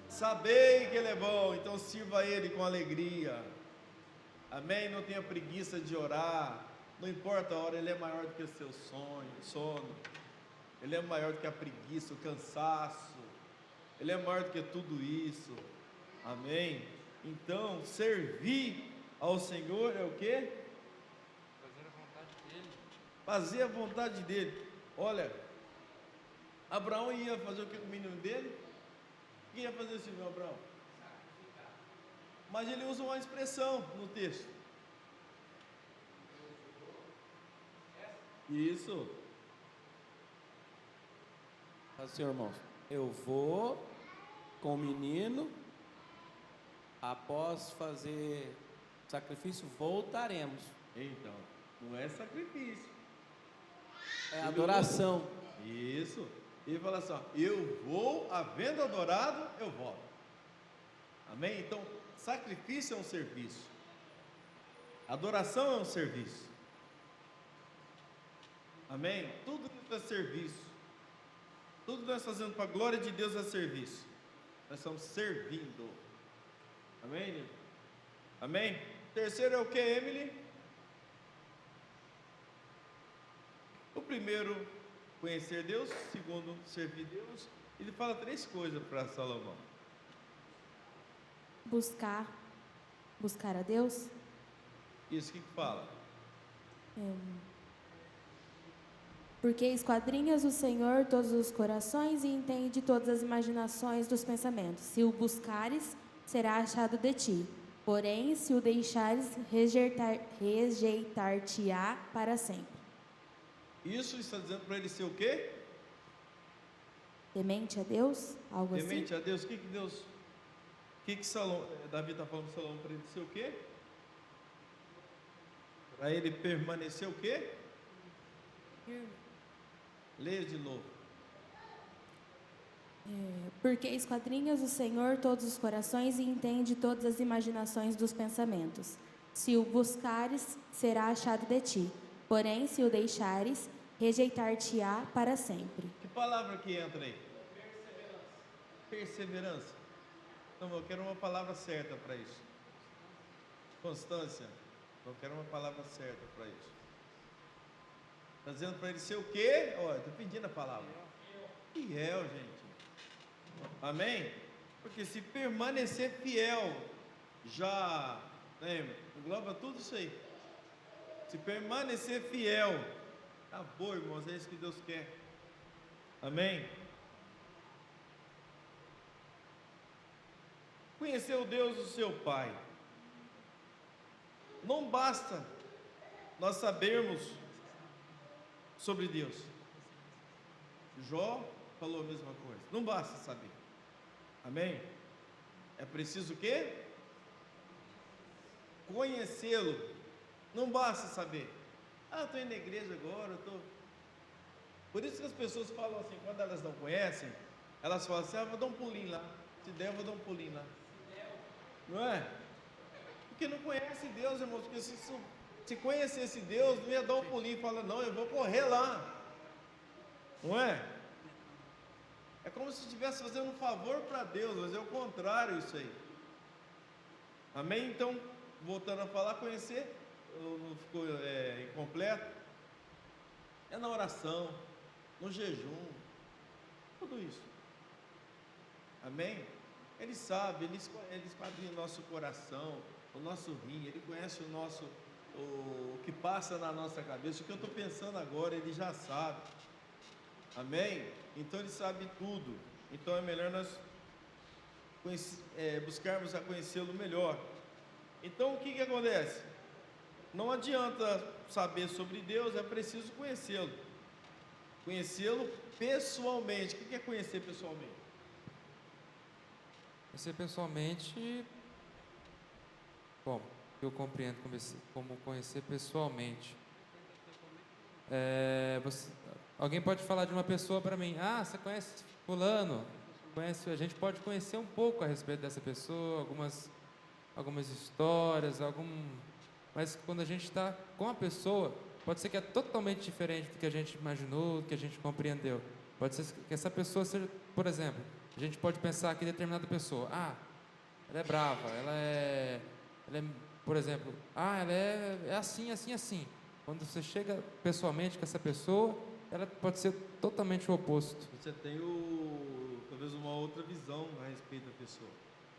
S1: Sabei que Ele é bom. Então sirva a Ele com alegria. Amém? Não tenha preguiça de orar. Não importa a hora, Ele é maior do que o seu sono. Ele é maior do que a preguiça, o cansaço. Ele é maior do que tudo isso. Amém? Então, servir ao Senhor é o quê?
S6: Fazer a vontade dele.
S1: Fazer a vontade dele. Olha, Abraão ia fazer o que com o menino dele? O que ia fazer esse meu Abraão? Mas ele usa uma expressão no texto. Isso.
S7: Assim, irmãos, eu vou com o menino, após fazer sacrifício, voltaremos.
S1: Então, não é sacrifício.
S7: É adoração.
S1: Isso. Ele fala assim, ó, eu vou, havendo adorado, eu volto. Amém? Então, sacrifício é um serviço. Adoração é um serviço. Amém? Tudo isso é serviço. Tudo que nós fazemos para a glória de Deus é serviço. Nós estamos servindo. Amém, Nilo? Amém? Terceiro é o que, Emily? O primeiro, conhecer Deus. Segundo, servir Deus. Ele fala 3 coisas para Salomão.
S2: Buscar a Deus.
S1: Isso, o que fala?
S2: Porque esquadrinhas o Senhor todos os corações e entende todas as imaginações dos pensamentos. Se o buscares, será achado de ti. Porém, se o deixares, rejeitar-te-á para sempre.
S1: Isso está dizendo para ele ser o quê?
S2: Temente a Deus? Algo assim?
S1: Temente a Deus. O que Deus... O que Davi está falando para Salomão para ele ser o quê? Para ele permanecer o quê? Leia de novo.
S2: Porque esquadrinhas o Senhor todos os corações e entende todas as imaginações dos pensamentos. Se o buscares, será achado de ti. Porém, se o deixares, rejeitar-te-á para sempre.
S1: Que palavra que entra aí? Perseverança. Então, eu quero uma palavra certa para isso. Constância. Eu quero uma palavra certa para isso. Está dizendo para ele ser o quê? Olha, estou pedindo a palavra. Fiel, gente. Amém? Porque se permanecer fiel, já engloba tudo isso aí. Se permanecer fiel, acabou, irmãos, é isso que Deus quer. Amém? Conhecer o Deus do seu Pai. Não basta nós sabermos sobre Deus. Jó falou a mesma coisa. Não basta saber. Amém? É preciso o quê? Conhecê-lo. Não basta saber. Ah, eu estou indo na igreja agora, eu estou... Por isso que as pessoas falam assim, quando elas não conhecem, elas falam assim, vou dar um pulinho lá. Se der, eu vou dar um pulinho lá. Não é? Porque não conhece Deus, irmãos. Porque se conhecesse Deus, não ia dar um pulinho e falar, não, eu vou correr lá. Não é? É como se estivesse fazendo um favor para Deus, mas é o contrário isso aí. Amém? Então, voltando a falar, conhecer, não ficou incompleto. É na oração, no jejum, tudo isso. Amém? Ele sabe, ele esquadrinha o nosso coração, o nosso rim, ele conhece o que passa na nossa cabeça, o que eu estou pensando agora, ele já sabe. Amém? Então ele sabe tudo. Então é melhor nós buscarmos a conhecê-lo melhor. Então o que acontece? Não adianta saber sobre Deus, é preciso conhecê-lo. Conhecê-lo pessoalmente. O que é conhecer pessoalmente?
S6: Conhecer pessoalmente, bom, eu compreendo como conhecer pessoalmente. Alguém pode falar de uma pessoa para mim, você conhece fulano? A gente pode conhecer um pouco a respeito dessa pessoa, algumas histórias, mas quando a gente está com a pessoa, pode ser que é totalmente diferente do que a gente imaginou, do que a gente compreendeu. Pode ser que essa pessoa seja, por exemplo, a gente pode pensar que determinada pessoa, ela é brava, ela é, por exemplo, ela é assim, assim, assim. Quando você chega pessoalmente com essa pessoa, ela pode ser totalmente o oposto.
S1: Você tem talvez uma outra visão a respeito da pessoa.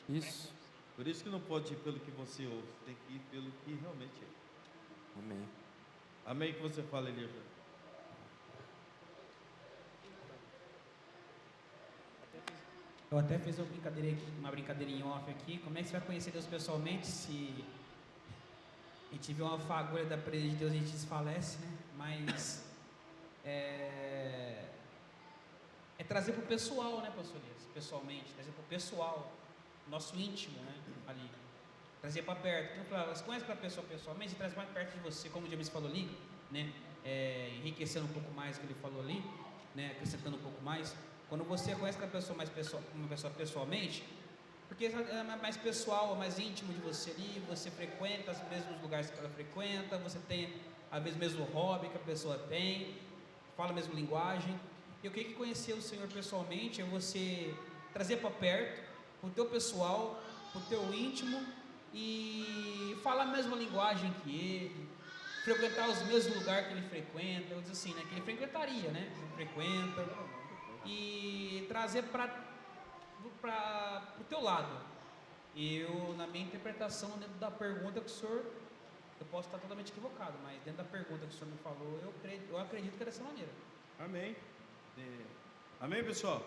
S6: Isso.
S1: Por isso que não pode ir pelo que você ouve, tem que ir pelo que realmente é.
S6: Amém.
S1: Amém que você fala, Elias.
S3: Eu até fiz uma brincadeirinha off aqui. Como é que você vai conhecer Deus pessoalmente se a gente vê uma fagulha da presença de Deus e a gente desfalece, né? Mas é trazer para o pessoal, né, pastor Elias? Pessoalmente, trazer para o pessoal, nosso íntimo, né? Ali. Trazer para perto. Então, você conhece para a pessoa pessoalmente, você traz mais perto de você, como o James falou ali, né? Enriquecendo um pouco mais o que ele falou ali, né? Acrescentando um pouco mais. Quando você conhece uma pessoa pessoalmente, porque é mais pessoal, é mais íntimo de você ali, você frequenta os mesmos lugares que ela frequenta, você tem às vezes o mesmo hobby que a pessoa tem, fala a mesma linguagem. E o que conhecer o Senhor pessoalmente é você trazer para perto, para o teu pessoal, para o teu íntimo, e falar a mesma linguagem que ele, frequentar os mesmos lugares que ele frequenta, eu digo assim, né, que ele frequentaria, né, ele frequenta, e trazer para o teu lado. Eu, na minha interpretação, dentro da pergunta que o senhor, eu posso estar totalmente equivocado, mas dentro da pergunta que o senhor me falou, eu acredito que é dessa maneira.
S1: Amém. Amém, pessoal?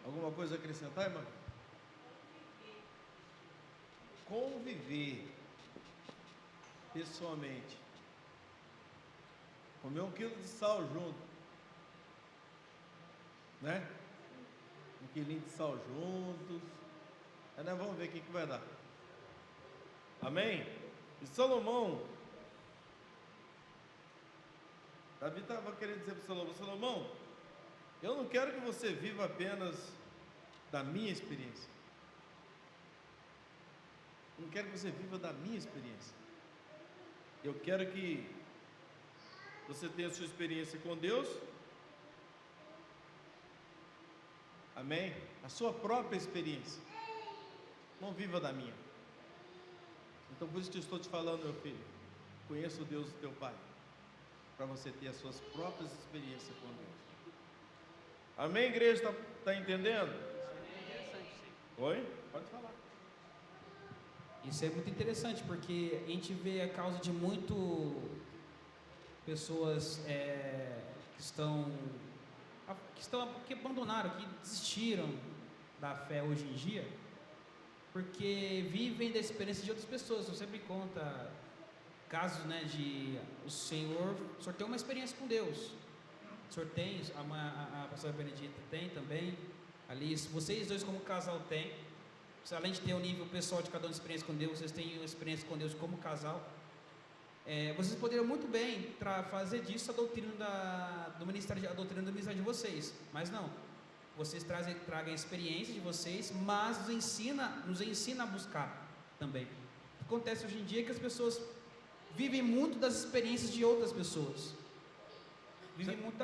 S1: Alguma coisa a acrescentar, irmão? Conviver pessoalmente. Comer 1 quilo de sal junto, né? 1 quilinho de sal juntos. Aí nós vamos ver o que vai dar. Amém? E Salomão, Davi estava querendo dizer para Salomão, Eu não quero que você viva apenas da minha experiência. Eu não quero que você viva da minha experiência. Eu quero que você tenha a sua experiência com Deus. Amém? A sua própria experiência. Não viva da minha. Então por isso que eu estou te falando, meu filho. Conheça o Deus do teu pai. Para você ter as suas próprias experiências com Deus. Amém, igreja? Está entendendo? Oi? Pode falar.
S3: Isso é muito interessante, porque a gente vê a causa de muito pessoas que abandonaram, que desistiram da fé hoje em dia, porque vivem da experiência de outras pessoas. Eu sempre conta casos, né, de o senhor tem uma experiência com Deus. O senhor tem, a pastora Benedita tem também, ali, vocês dois como casal têm. Além de ter o nível pessoal de cada um de experiência com Deus, vocês têm uma experiência com Deus como casal. Vocês poderiam muito bem fazer disso a doutrina do ministério de vocês, mas não. Vocês tragam a experiência de vocês, mas nos ensina a buscar também. O que acontece hoje em dia é que as pessoas vivem muito das experiências de outras pessoas. Vivem muito,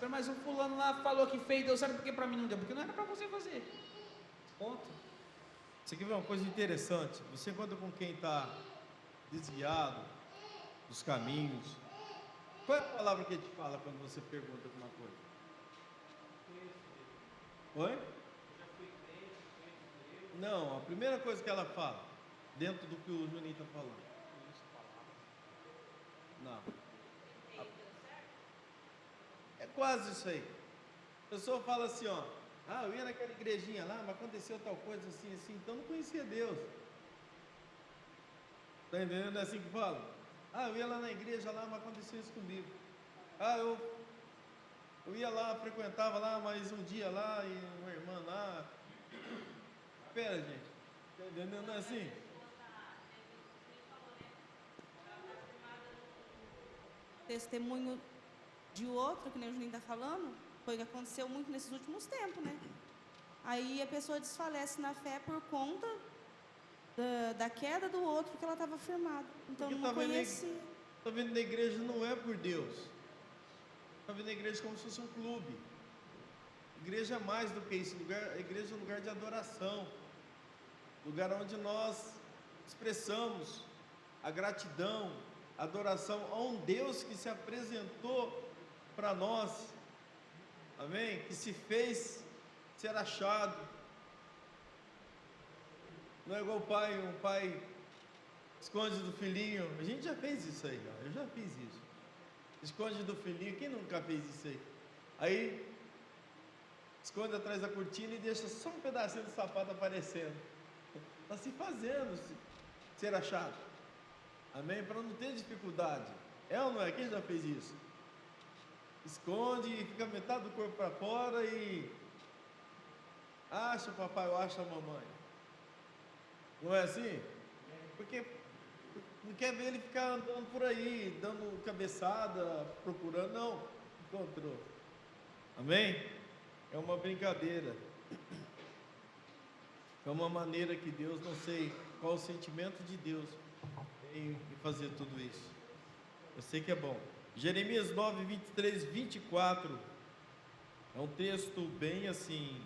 S3: mas o fulano lá falou que fez, deu certo, porque para mim não deu, porque não era para você fazer. Ponto.
S1: Você quer ver uma coisa interessante? Você encontra com quem está desviado dos caminhos. Qual é a palavra que ele te fala quando você pergunta alguma coisa? Oi? Não, a primeira coisa que ela fala, dentro do que o Juninho está falando. Não. É quase isso aí. A pessoa fala assim, ó. Eu ia naquela igrejinha lá, mas aconteceu tal coisa assim, então não conhecia Deus. Está entendendo? É assim que fala? Eu ia lá na igreja lá, mas aconteceu isso comigo. Eu ia lá, frequentava lá, mas um dia lá, e uma irmã lá. Espera, gente. Está entendendo? Não é assim?
S8: Testemunho de outro, que nem o Juninho está falando, foi o que aconteceu muito nesses últimos tempos, né? Aí a pessoa desfalece na fé por conta da queda do outro que ela estava firmada. Então
S1: Porque
S8: não conhecia.
S1: Está vindo na igreja não é por Deus. Está vindo na igreja como se fosse um clube. Igreja é mais do que isso. A igreja é um lugar de adoração. Lugar onde nós expressamos a gratidão, a adoração a um Deus que se apresentou para nós. Amém? Que se fez ser achado. Não é igual um pai esconde do filhinho. A gente já fez isso aí, ó. Eu já fiz isso. Esconde do filhinho, quem nunca fez isso aí? Aí esconde atrás da cortina e deixa só um pedacinho do sapato aparecendo. Está se fazendo ser achado. Amém? Para não ter dificuldade. É ou não é? Quem já fez isso? Esconde e fica metade do corpo para fora e acha o papai ou acha a mamãe. Não é assim? Porque não quer ver ele ficar andando por aí, dando cabeçada, procurando. Não, encontrou. Amém? É uma brincadeira. É uma maneira que Deus, não sei qual o sentimento de Deus em fazer tudo isso. Eu sei que é bom. Jeremias 9, 23, 24. É um texto bem assim,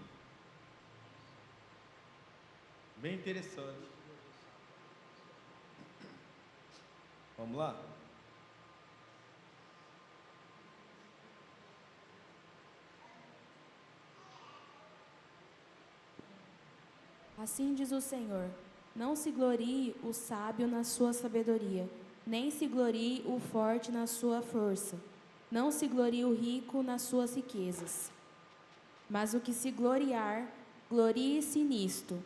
S1: bem interessante. Vamos lá?
S2: Assim diz o Senhor: não se glorie o sábio na sua sabedoria, nem se glorie o forte na sua força, não se glorie o rico nas suas riquezas. Mas o que se gloriar, glorie-se nisto,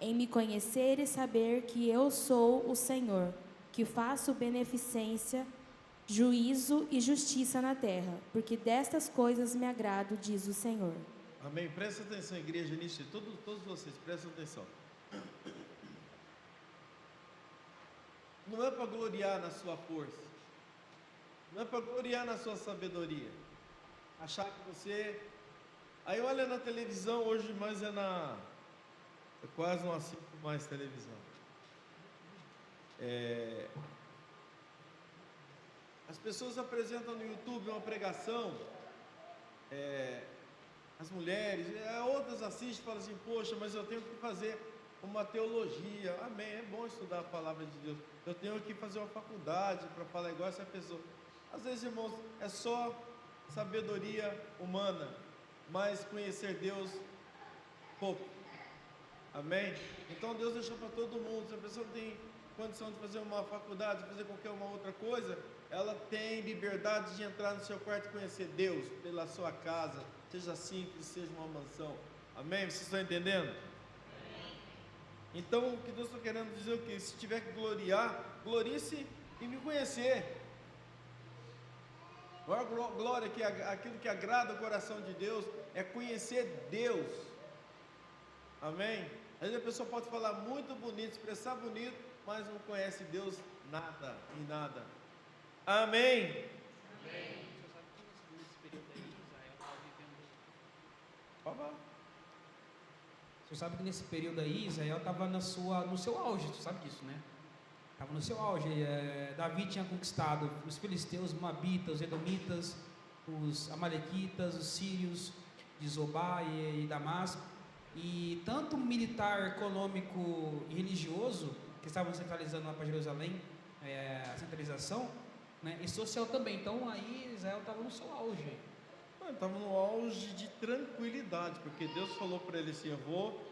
S2: em me conhecer e saber que eu sou o Senhor, que faço beneficência, juízo e justiça na terra, porque destas coisas me agrado, diz o Senhor.
S1: Amém. Presta atenção, igreja, nisso. Todos vocês, prestem atenção. Não é para gloriar na sua força. Não é para gloriar na sua sabedoria. Achar que você Aí olha na televisão hoje, mas eu quase não assisto mais televisão. As pessoas apresentam no YouTube uma pregação, as mulheres, outras assistem e falam assim, poxa, mas eu tenho que fazer uma teologia. Amém, é bom estudar a palavra de Deus. Eu tenho que fazer uma faculdade para falar igual essa pessoa. Às vezes, irmãos, é só sabedoria humana, mas conhecer Deus, pouco. Amém? Então Deus deixou para todo mundo. Se a pessoa não tem condição de fazer uma faculdade, de fazer qualquer uma outra coisa, ela tem liberdade de entrar no seu quarto e conhecer Deus pela sua casa, seja simples, seja uma mansão. Amém? Vocês estão entendendo? Então, o que Deus está querendo dizer é o que? Se tiver que gloriar, glorie-se em me conhecer. A maior glória, aquilo que agrada o coração de Deus, é conhecer Deus. Amém? Às vezes a pessoa pode falar muito bonito, expressar bonito, mas não conhece Deus nada, em nada. Amém?
S3: Amém. Você sabe que nesse período aí, Israel estava no seu auge, você sabe disso, né? Estava no seu auge. Davi tinha conquistado os filisteus, os moabitas, os edomitas, os amalequitas, os sírios de Zobá e Damasco. E tanto militar, econômico e religioso, que estavam centralizando lá para Jerusalém, a centralização, né? E social também. Então aí Israel estava no seu auge.
S1: Estava no auge de tranquilidade, porque Deus falou para ele assim: eu vou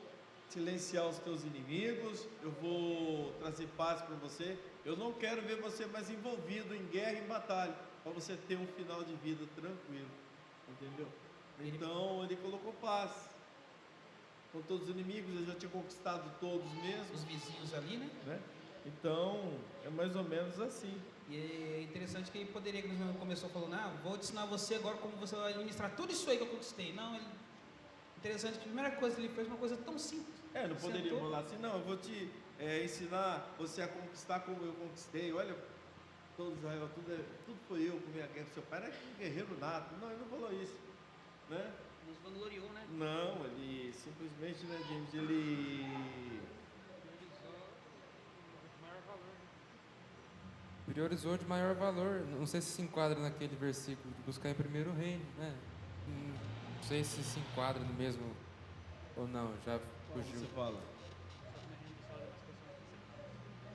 S1: silenciar os teus inimigos, eu vou trazer paz para você, eu não quero ver você mais envolvido em guerra e em batalha, para você ter um final de vida tranquilo, entendeu? Então ele colocou paz com todos os inimigos, ele já tinha conquistado todos mesmo,
S3: os vizinhos ali, né?
S1: Então é mais ou menos assim.
S3: E é interessante que ele poderia, que ele começou falando, vou te ensinar você agora como você vai administrar tudo isso aí que eu conquistei. Não, interessante que a primeira coisa que ele fez uma coisa tão simples.
S1: Não poderia falar assim, não, eu vou te ensinar você a conquistar como eu conquistei. Olha, todo Israel, tudo foi eu com minha guerra. Seu pai era um guerreiro nato. Não, ele não falou isso, né?
S3: Nos vangloriou, né?
S1: Não, ele simplesmente, né, James, ele
S6: priorizou de maior valor. Não sei se enquadra naquele versículo de buscar em primeiro reino, né? Não sei se enquadra no mesmo ou não, já fugiu.
S1: Você fala.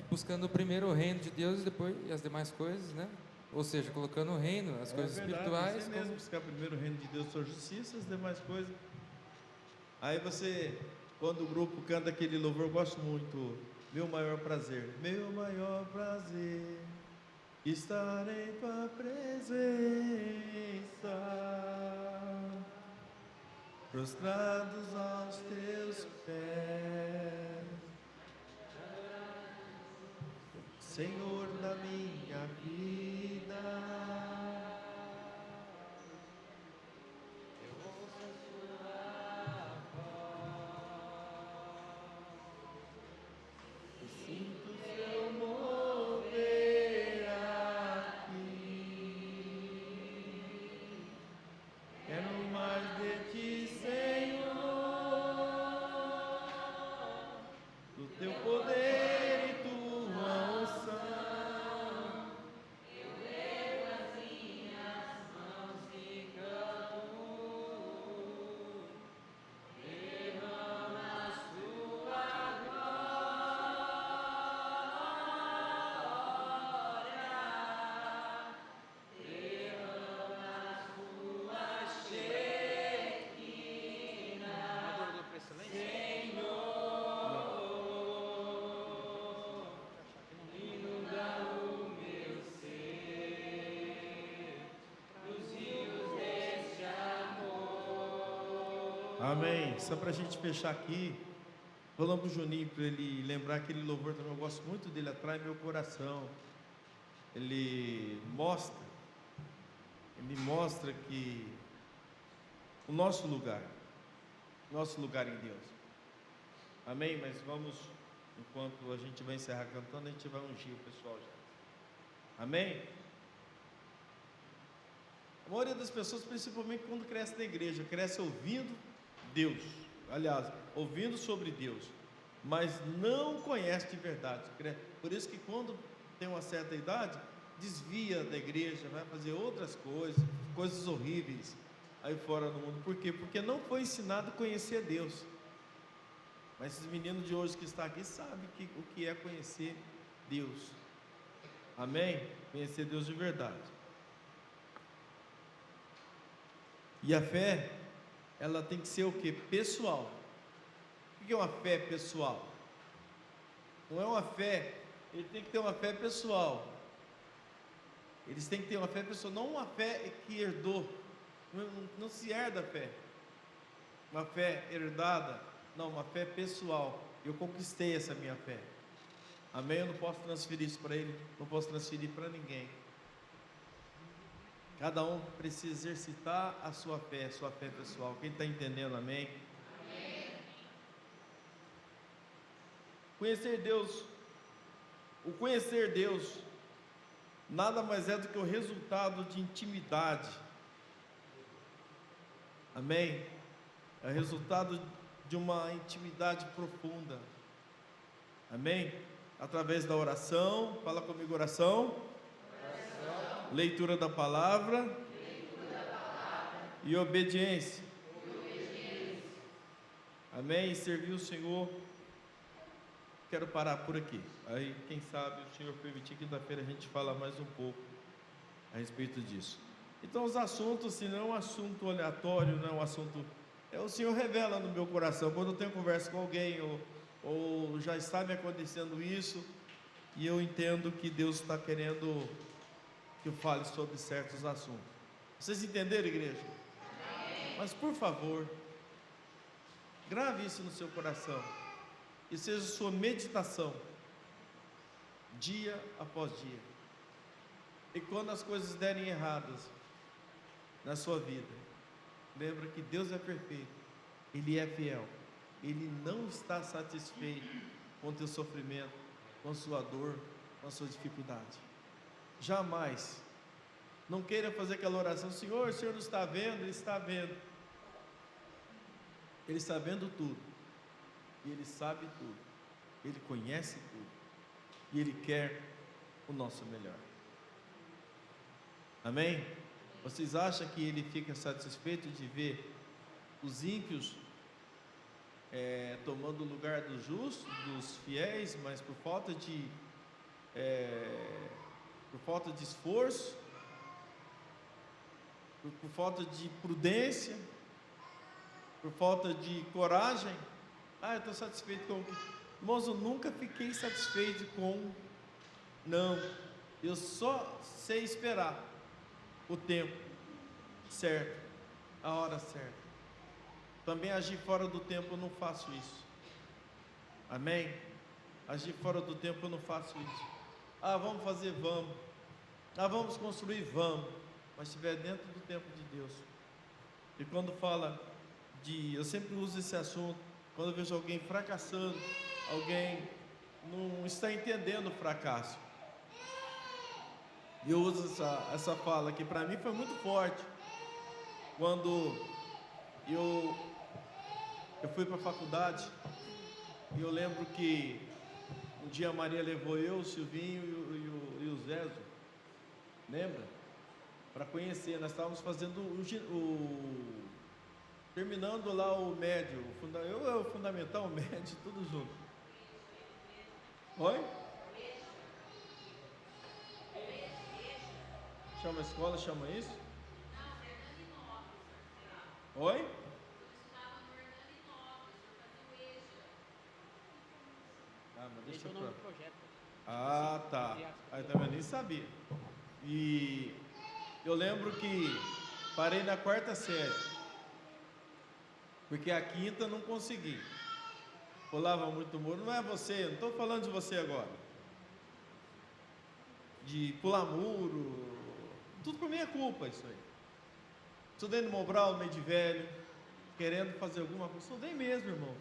S6: Buscando o primeiro reino de Deus e depois as demais coisas, né? Ou seja, colocando o reino, as coisas espirituais.
S1: Você mesmo buscar primeiro o reino de Deus, sua justiça, as demais coisas. Aí você, quando o grupo canta aquele louvor, eu gosto muito. Meu maior prazer, estar em tua presença, prostrados aos teus pés, Senhor da minha vida. Eu ouço a sua voz e sinto seu mover aqui. Quero mais de ti, Senhor, do teu poder e tua unção. Eu levo as minhas mãos e canto. Derrama a sua glória, derrama a sua Shekinah, Senhor, inunda o meu ser dos rios deste amor. Amém. Só para a gente fechar aqui, falando para o Juninho, para ele lembrar aquele louvor também, eu gosto muito dele, atrai meu coração. Ele mostra que o nosso lugar em Deus. Amém? Mas vamos, enquanto a gente vai encerrar cantando, a gente vai ungir o pessoal já. Amém? A maioria das pessoas, principalmente quando cresce na igreja, cresce ouvindo Deus, aliás, ouvindo sobre Deus, mas não conhece de verdade. Por isso que quando tem uma certa idade, desvia da igreja, vai fazer outras coisas, coisas horríveis aí fora do mundo. Por quê? Porque não foi ensinado a conhecer Deus. Mas esses meninos de hoje que estão aqui sabem o que é conhecer Deus. Amém? Conhecer Deus de verdade. E a fé, ela tem que ser o quê? Pessoal. O que é uma fé pessoal? Não é uma fé, ele tem que ter uma fé pessoal. Eles têm que ter uma fé pessoal, não uma fé que herdou. Não se herda a fé. Uma fé herdada, não, uma fé pessoal. Eu conquistei essa minha fé. Amém? Eu não posso transferir isso para ele, não posso transferir para ninguém. Cada um precisa exercitar a sua fé pessoal. Quem está entendendo, amém? Amém. Conhecer Deus, o conhecer Deus, nada mais é do que o resultado de intimidade. Amém? É o resultado de uma intimidade profunda. Amém? Através da oração, fala comigo, oração. Leitura da palavra. E obediência. Amém? E servir o Senhor. Quero parar por aqui. Aí, quem sabe, o Senhor permitir, quinta-feira a gente fala mais um pouco a respeito disso. Então, os assuntos, se não é um assunto aleatório, não é um assunto... o Senhor revela no meu coração, quando eu tenho conversa com alguém, ou já está me acontecendo isso, e eu entendo que Deus está querendo que eu fale sobre certos assuntos. Vocês entenderam, igreja? Mas, por favor, grave isso no seu coração, e seja sua meditação, dia após dia. E quando as coisas derem erradas na sua vida, lembra que Deus é perfeito, Ele é fiel, Ele não está satisfeito com o teu sofrimento, com a sua dor, com a sua dificuldade. Jamais. Não queira fazer aquela oração, Senhor, o Senhor não está vendo? Ele está vendo. Ele está vendo tudo. E Ele sabe tudo. Ele conhece tudo. E Ele quer o nosso melhor. Amém? Vocês acham que Ele fica satisfeito de ver os ímpios tomando o lugar dos justos, dos fiéis, mas por falta de esforço, por falta de prudência, por falta de coragem? Eu estou satisfeito com o que... Irmãos, eu nunca fiquei satisfeito com... Não, eu só sei esperar o tempo certo, a hora certa. Também agir fora do tempo, eu não faço isso. Amém? Agir fora do tempo, eu não faço isso. Vamos fazer, vamos. Vamos construir, vamos. Mas estiver dentro do tempo de Deus. E quando fala de... Eu sempre uso esse assunto, quando eu vejo alguém fracassando, alguém não está entendendo o fracasso. E eu uso essa fala que para mim foi muito forte. Quando eu fui para a faculdade, e eu lembro que um dia a Maria levou eu, o Silvinho e o Zezo, lembra? Para conhecer, nós estávamos fazendo terminando lá o médio, o fundamental, o médio, tudo junto. Oi? Chama a escola, chama isso? Oi? Mas deixa eu... tá. Aí também nem sabia. E eu lembro que parei na 4ª série, porque a 5ª não consegui. Pulava muito muro. Não é você, não estou falando de você agora. De pular muro, tudo por minha culpa isso aí. Estudei no Mobral, meio de velho, querendo fazer alguma coisa. Estudei mesmo, irmão.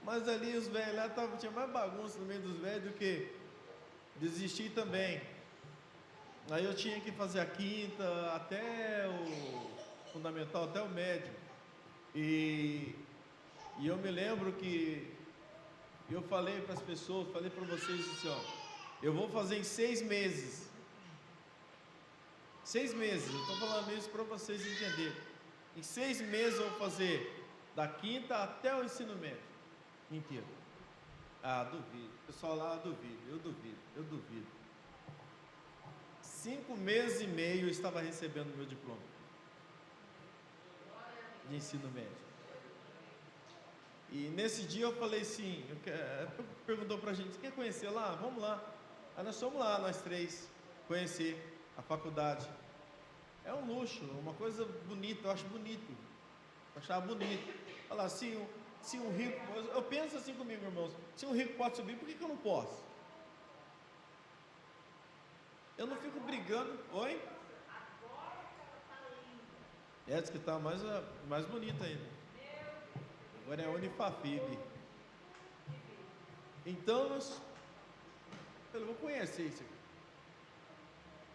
S1: Mas ali os velhos lá tinha mais bagunça no meio dos velhos do que desistir também. Aí eu tinha que fazer a quinta, até o fundamental, até o médio. E eu me lembro que eu falei para as pessoas, falei para vocês assim, ó, eu vou fazer em 6 meses. 6 meses, eu estou falando isso para vocês entenderem. Em 6 meses eu vou fazer da quinta até o ensino médio inteiro. Ah, duvido. O pessoal lá, eu duvido. 5 meses e meio eu estava recebendo meu diploma de ensino médio. E nesse dia eu falei assim, perguntou pra gente, quer conhecer lá? Vamos lá. Aí nós fomos lá, nós 3, conhecer a faculdade. É um luxo, uma coisa bonita, eu acho bonito. Eu achava bonito. Olha lá, se um rico, eu penso assim comigo, irmãos, se um rico pode subir, por que eu não posso? Eu não fico brigando. Oi? É, diz que está mais bonita ainda. Agora é a Unifafib. Então, eu vou conhecer isso aqui.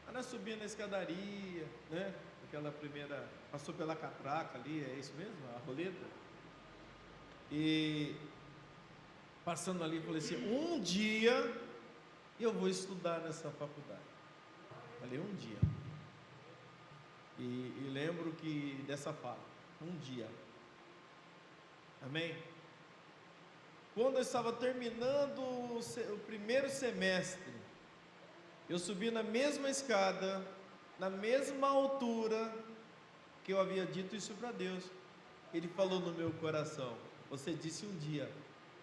S1: Aí nós subimos na escadaria, né? Aquela primeira, passou pela catraca ali, é isso mesmo? A roleta. E passando ali, falei assim, um dia eu vou estudar nessa faculdade. Falei, um dia. E lembro que dessa fala, um dia. Amém? Quando eu estava terminando o primeiro semestre, eu subi na mesma escada, na mesma altura que eu havia dito isso para Deus. Ele falou no meu coração, você disse um dia,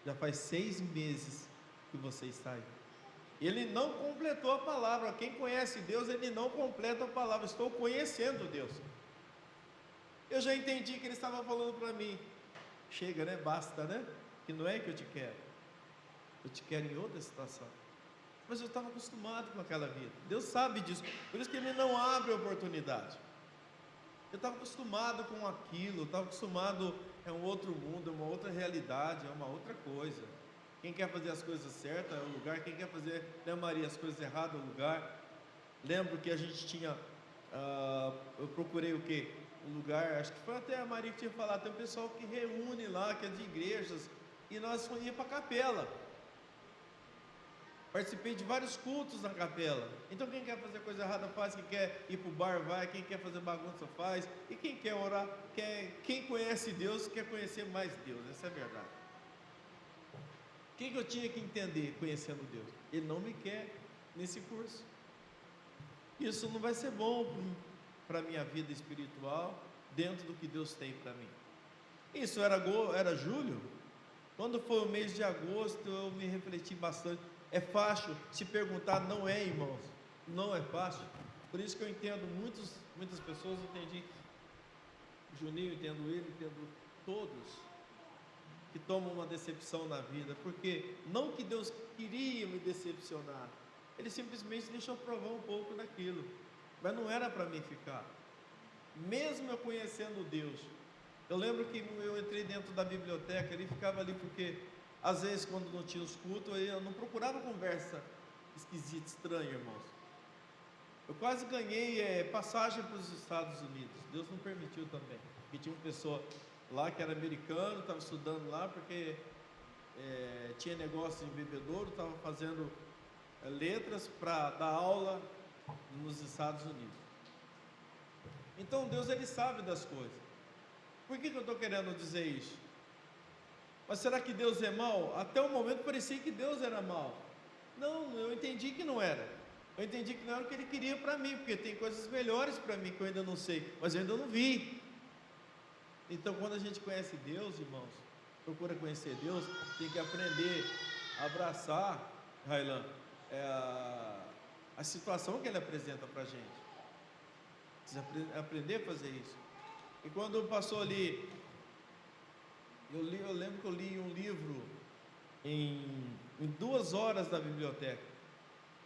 S1: já faz 6 meses que você está aí. Ele não completou a palavra. Quem conhece Deus, ele não completa a palavra. Estou conhecendo Deus. Eu já entendi que ele estava falando para mim. Chega, né? Basta, né? Que não é que eu te quero. Eu te quero em outra situação. Mas eu estava acostumado com aquela vida. Deus sabe disso. Por isso que ele não abre oportunidade. Eu estava acostumado com aquilo. Eu estava acostumado. É um outro mundo, é uma outra realidade, é uma outra coisa. Quem quer fazer as coisas certas é o lugar. Quem quer fazer, né, Maria, as coisas erradas é o lugar. Lembro que a gente tinha, eu procurei o quê? Um lugar, acho que foi até a Maria que tinha falado, tem um pessoal que reúne lá, que é de igrejas, e nós íamos para a capela. Participei de vários cultos na capela. Então quem quer fazer coisa errada faz, quem quer ir para o bar vai, quem quer fazer bagunça faz, e quem quer orar, quem conhece Deus quer conhecer mais Deus, essa é a verdade. O que eu tinha que entender conhecendo Deus? Ele não me quer nesse curso. Isso não vai ser bom para a minha vida espiritual, dentro do que Deus tem para mim. Isso era julho. Quando foi o mês de agosto, eu me refleti bastante. É fácil se perguntar, não é, irmãos? Não é fácil. Por isso que eu entendo muitas pessoas, entendi Juninho, entendo ele, entendo todos que tomam uma decepção na vida, porque não que Deus queria me decepcionar, Ele simplesmente deixou provar um pouco daquilo, mas não era para mim ficar. Mesmo eu conhecendo Deus, eu lembro que eu entrei dentro da biblioteca, ele ficava ali porque às vezes quando não tinha os cultos, eu não procurava conversa esquisita, estranha, irmãos. Eu quase ganhei passagem para os Estados Unidos. Deus não permitiu também. E tinha uma pessoa lá que era americano, estava estudando lá porque tinha negócio de bebedouro, estava fazendo letras para dar aula nos Estados Unidos. Então Deus, Ele sabe das coisas. Por que eu estou querendo dizer isso? Mas será que Deus é mau? Até o momento parecia que Deus era mau. Não, eu entendi que não era. Eu entendi que não era o que Ele queria para mim, porque tem coisas melhores para mim que eu ainda não sei, mas eu ainda não vi. Então, quando a gente conhece Deus, irmãos, procura conhecer Deus, tem que aprender a abraçar, Railan, a situação que Ele apresenta para a gente. Precisa aprender a fazer isso. E quando passou ali, eu lembro que eu li um livro em 2 horas da biblioteca.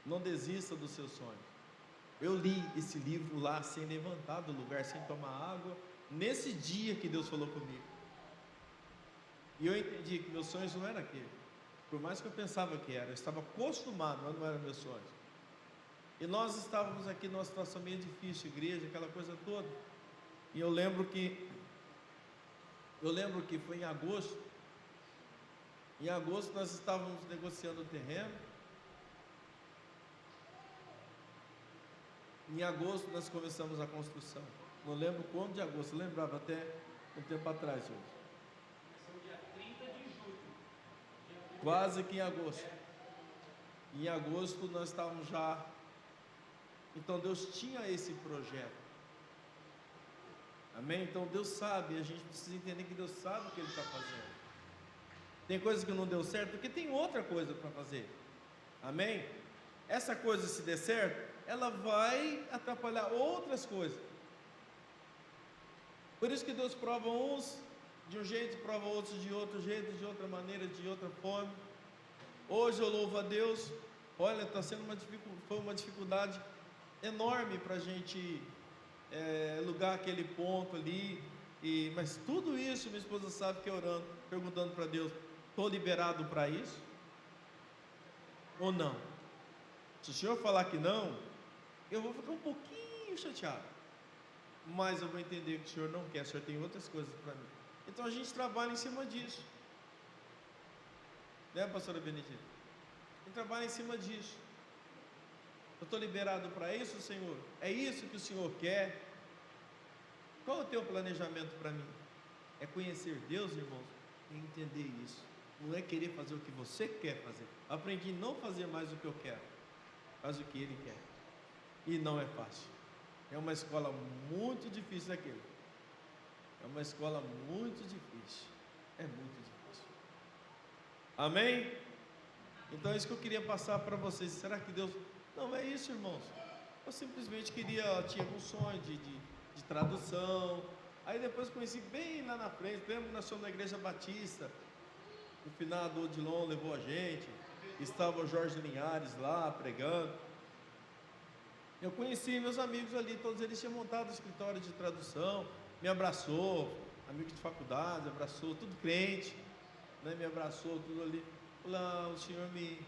S1: Não desista dos seus sonhos. Eu li esse livro lá sem levantar do lugar, sem tomar água, nesse dia que Deus falou comigo. E eu entendi que meus sonhos não eram aquele. Por mais que eu pensava que era, eu estava acostumado, mas não eram meus sonhos. E nós estávamos aqui numa situação meio difícil, igreja, aquela coisa toda. E eu lembro que foi em agosto. Em agosto nós estávamos negociando o terreno. Em agosto nós começamos a construção. Não lembro quando de agosto, eu lembrava até um tempo atrás hoje.
S3: Dia 30 de julho.
S1: Quase que em agosto. Em agosto nós estávamos já. Então Deus tinha esse projeto. Amém? Então Deus sabe, a gente precisa entender que Deus sabe o que Ele está fazendo. Tem coisas que não deu certo, porque tem outra coisa para fazer. Amém? Essa coisa, se der certo, ela vai atrapalhar outras coisas. Por isso que Deus prova uns de um jeito, prova outros de outro jeito, de outra maneira, de outra forma. Hoje eu louvo a Deus. Olha, está sendo foi uma dificuldade enorme para a gente lugar aquele ponto ali. Mas tudo isso, minha esposa sabe que orando, perguntando para Deus: estou liberado para isso? Ou não? Se o Senhor falar que não, eu vou ficar um pouquinho chateado. Mas eu vou entender que o Senhor não quer, o Senhor tem outras coisas para mim. Então a gente trabalha em cima disso. Né, pastora Benedita? A gente trabalha em cima disso. Eu estou liberado para isso, Senhor? É isso que o Senhor quer? Qual é o teu planejamento para mim? É conhecer Deus, irmãos, e entender isso. Não é querer fazer o que você quer fazer. Aprendi a não fazer mais o que eu quero, faz o que Ele quer. E não é fácil. É uma escola muito difícil aquilo. É uma escola muito difícil. É muito difícil. Amém? Então é isso que eu queria passar para vocês. Será que Deus... Não, é isso, irmãos. Eu simplesmente tinha um sonho de tradução. Aí depois conheci bem lá na frente. Lembro que nós fomos na Igreja Batista. No final do Odilon levou a gente. Estava o Jorge Linhares lá pregando. Eu conheci meus amigos ali, todos eles tinham montado o escritório de tradução, me abraçou, amigos de faculdade, abraçou, tudo crente, né? Me abraçou, tudo ali. Falou: o Senhor me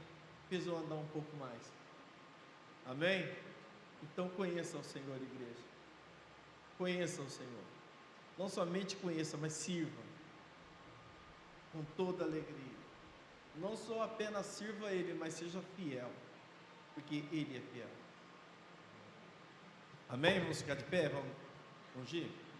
S1: fez eu andar um pouco mais. Amém? Então conheça o Senhor, igreja. Conheça o Senhor. Não somente conheça, mas sirva com toda alegria. Não só apenas sirva a Ele, mas seja fiel, porque Ele é fiel. Amém? Vamos ficar de pé? Vamos ungir?